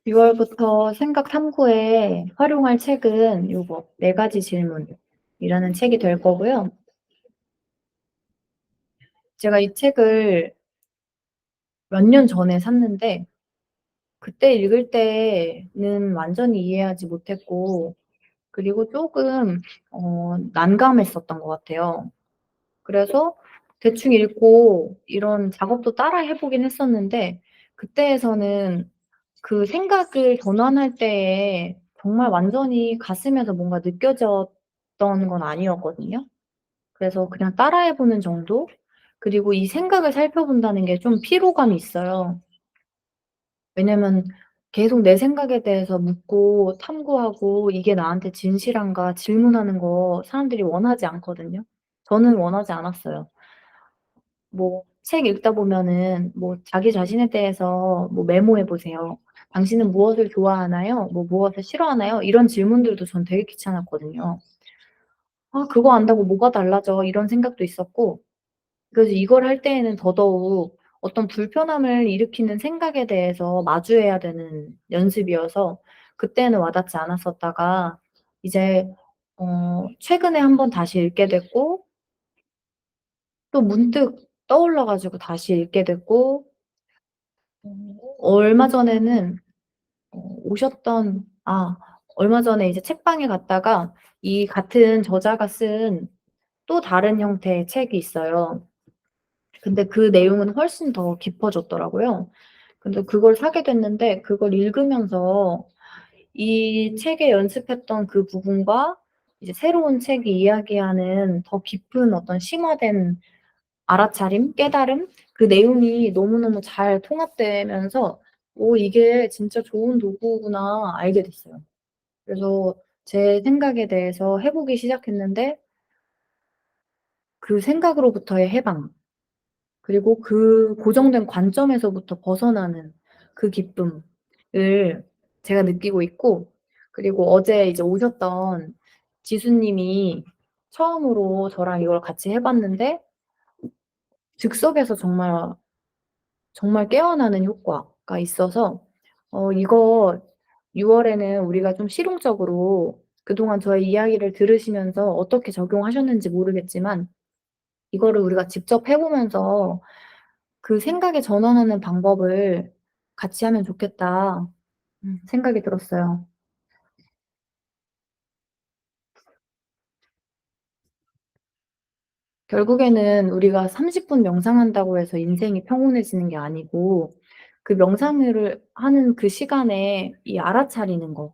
유 월부터 생각 탐구에 활용할 책은 요거 "네 가지 질문"이라는 책이 될 거고요. 제가 이 책을 몇 년 전에 샀는데 그때 읽을 때는 완전히 이해하지 못했고, 그리고 쪼금 난감했었던 것 같아요. 그래서 대충 읽고 이런 작업도 따라 해 보긴 했었는데, 그때에서는 그 생각을 전환할 때에 정말 완전히 가슴에서 뭔가 느껴졌던 건 아니었거든요. 그래서 그냥 따라해 보는 정도? 그리고 이 생각을 살펴본다는 게 좀 피로감이 있어요. 왜냐면 계속 내 생각에 대해서 묻고 탐구하고 이게 나한테 진실한가 질문하는 거 사람들이 원하지 않거든요. 저는 원하지 않았어요. 뭐 책 읽다 보면은 뭐 자기 자신에 대해서 뭐 메모해 보세요. "당신은 무엇을 좋아하나요? 뭐 무엇을 싫어하나요?" 이런 질문들도 전 되게 귀찮았거든요. '아 그거 안다고 뭐가 달라져.' 이런 생각도 있었고, 그래서 이걸 할 때에는 더더욱 어떤 불편함을 일으키는 생각에 대해서 마주해야 되는 연습이어서 그때는 와닿지 않았었다가, 이제 최근에 한번 다시 읽게 됐고, 또 문득 떠올라 가지고 다시 읽게 됐고, 얼마 전에는 오셨던 얼마 전에 이제 책방에 갔다가 이 같은 저자가 쓴 또 다른 형태의 책이 있어요. 근데 그 내용은 훨씬 더 깊어졌더라고요. 근데 그걸 사게 됐는데 그걸 읽으면서 이 책에 연습했던 그 부분과 이제 새로운 책이 이야기하는 더 깊은 어떤 심화된 알아차림, 깨달음, 그 내용이 너무너무 잘 통합되면서 '오 이게 진짜 좋은 도구구나.' 알게 됐어요. 그래서 제 생각에 대해서 해 보기 시작했는데 그 생각으로부터의 해방, 그리고 그 고정된 관점에서부터 벗어나는 그 기쁨을 제가 느끼고 있고, 그리고 어제 이제 오셨던 지수님이 처음으로 저랑 이걸 같이 해 봤는데 즉석에서 정말 깨어나는 효과가 있어서 이거 6월 월에는 우리가 좀 실용적으로, 그동안 저의 이야기를 들으시면서 어떻게 적용하셨는지 모르겠지만 이거를 우리가 직접 해 보면서 그 생각의 전환하는 방법을 같이 하면 좋겠다 생각이 들었어요. 결국에는 우리가 30분 명상한다고 해서 인생이 평온해지는 게 아니고, 그 명상을 하는 그 시간에 이 알아차리는 거,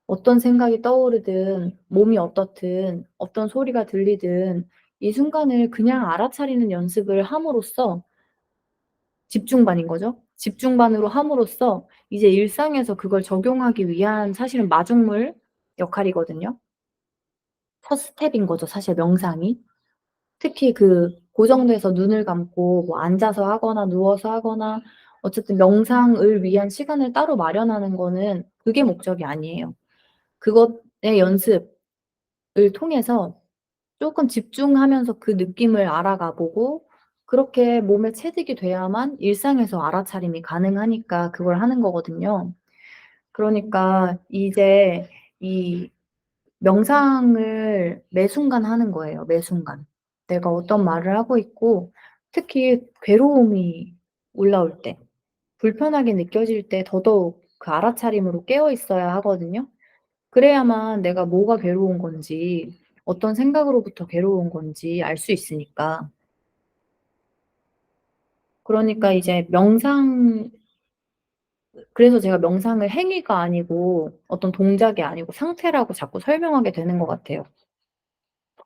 어떤 생각이 떠오르든 몸이 어떻든 어떤 소리가 들리든 이 순간을 그냥 알아차리는 연습을 함으로써, 집중반인 거죠. 집중반으로 함으로써 이제 일상에서 그걸 적용하기 위한 사실은 마중물 역할이거든요. 첫 스텝인 거죠, 사실 명상이. 특히 그 고정돼서 눈을 감고 뭐 앉아서 하거나 누워서 하거나 어쨌든 명상을 위한 시간을 따로 마련하는 거는 그게 목적이 아니에요. 그것의 연습을 통해서 쪼끔 집중하면서 그 느낌을 알아가 보고, 그렇게 몸에 체득이 돼야만 일상에서 알아차림이 가능하니까 그걸 하는 거거든요. 그러니까 이제 이 명상을 매 순간 하는 거예요, 매 순간. 내가 어떤 말을 하고 있고, 특히 괴로움이 올라올 때, 불편하게 느껴질 때 더더욱 그 알아차림으로 깨어 있어야 하거든요. 그래야만 내가 뭐가 괴로운 건지, 어떤 생각으로부터 괴로운 건지 알 수 있으니까. 그러니까 이제 그래서 제가 명상을 행위가 아니고 어떤 동작이 아니고 상태라고 자꾸 설명하게 되는 것 같아요.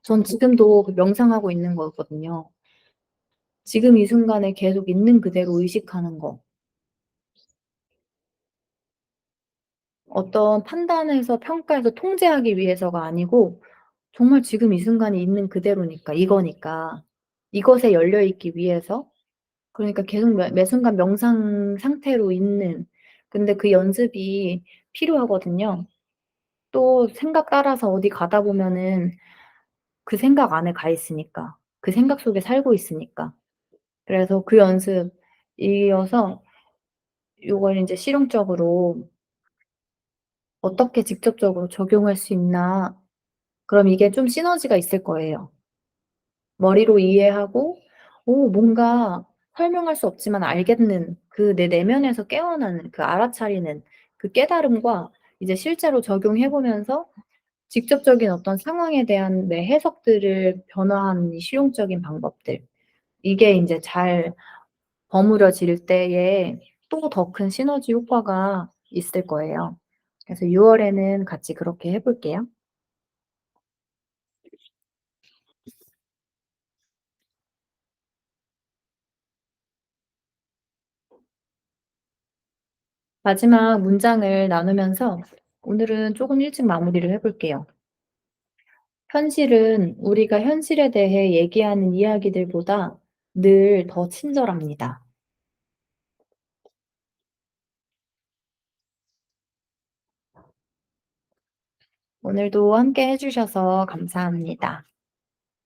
전 지금도 그 명상하고 있는 거거든요. 지금 이 순간에 계속 있는 그대로 의식하는 거. 어떤 판단해서 평가해서 통제하기 위해서가 아니고 정말 지금 이 순간에 있는 그대로니까, 이거니까. 이것에 열려 있기 위해서, 그러니까 계속 매 순간 명상 상태로 있는, 근데 그 연습이 필요하거든요. 또 생각 따라서 어디 가다 보면은 그 생각 안에 가 있으니까. 그 생각 속에 살고 있으니까. 그래서 그 연습이어서 요걸 인제 실용적으로 어떻게 직접적으로 적용할 수 있나. 그럼 이게 좀 시너지가 있을 거예요. 머리로 이해하고 뭔가 설명할 수 없지만 알겠는 그 내 내면에서 깨어나는 그 알아차리는 그 깨달음과, 이제 실제로 적용해 보면서 직접적인 어떤 상황에 대한 내 해석들을 변화하는 이 실용적인 방법들, 이게 인제 잘 버무려질 때에 또 더 큰 시너지 효과가 있을 거예요. 그래서 6월 월에는 같이 그렇게 해 볼게요. 마지막 문장을 나누면서 오늘은 쪼금 일찍 마무리를 해 볼게요. 현실은 우리가 현실에 대해 얘기하는 이야기들보다 늘 더 친절합니다. 오늘도 함께 해 주셔서 감사합니다.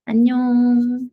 안녕.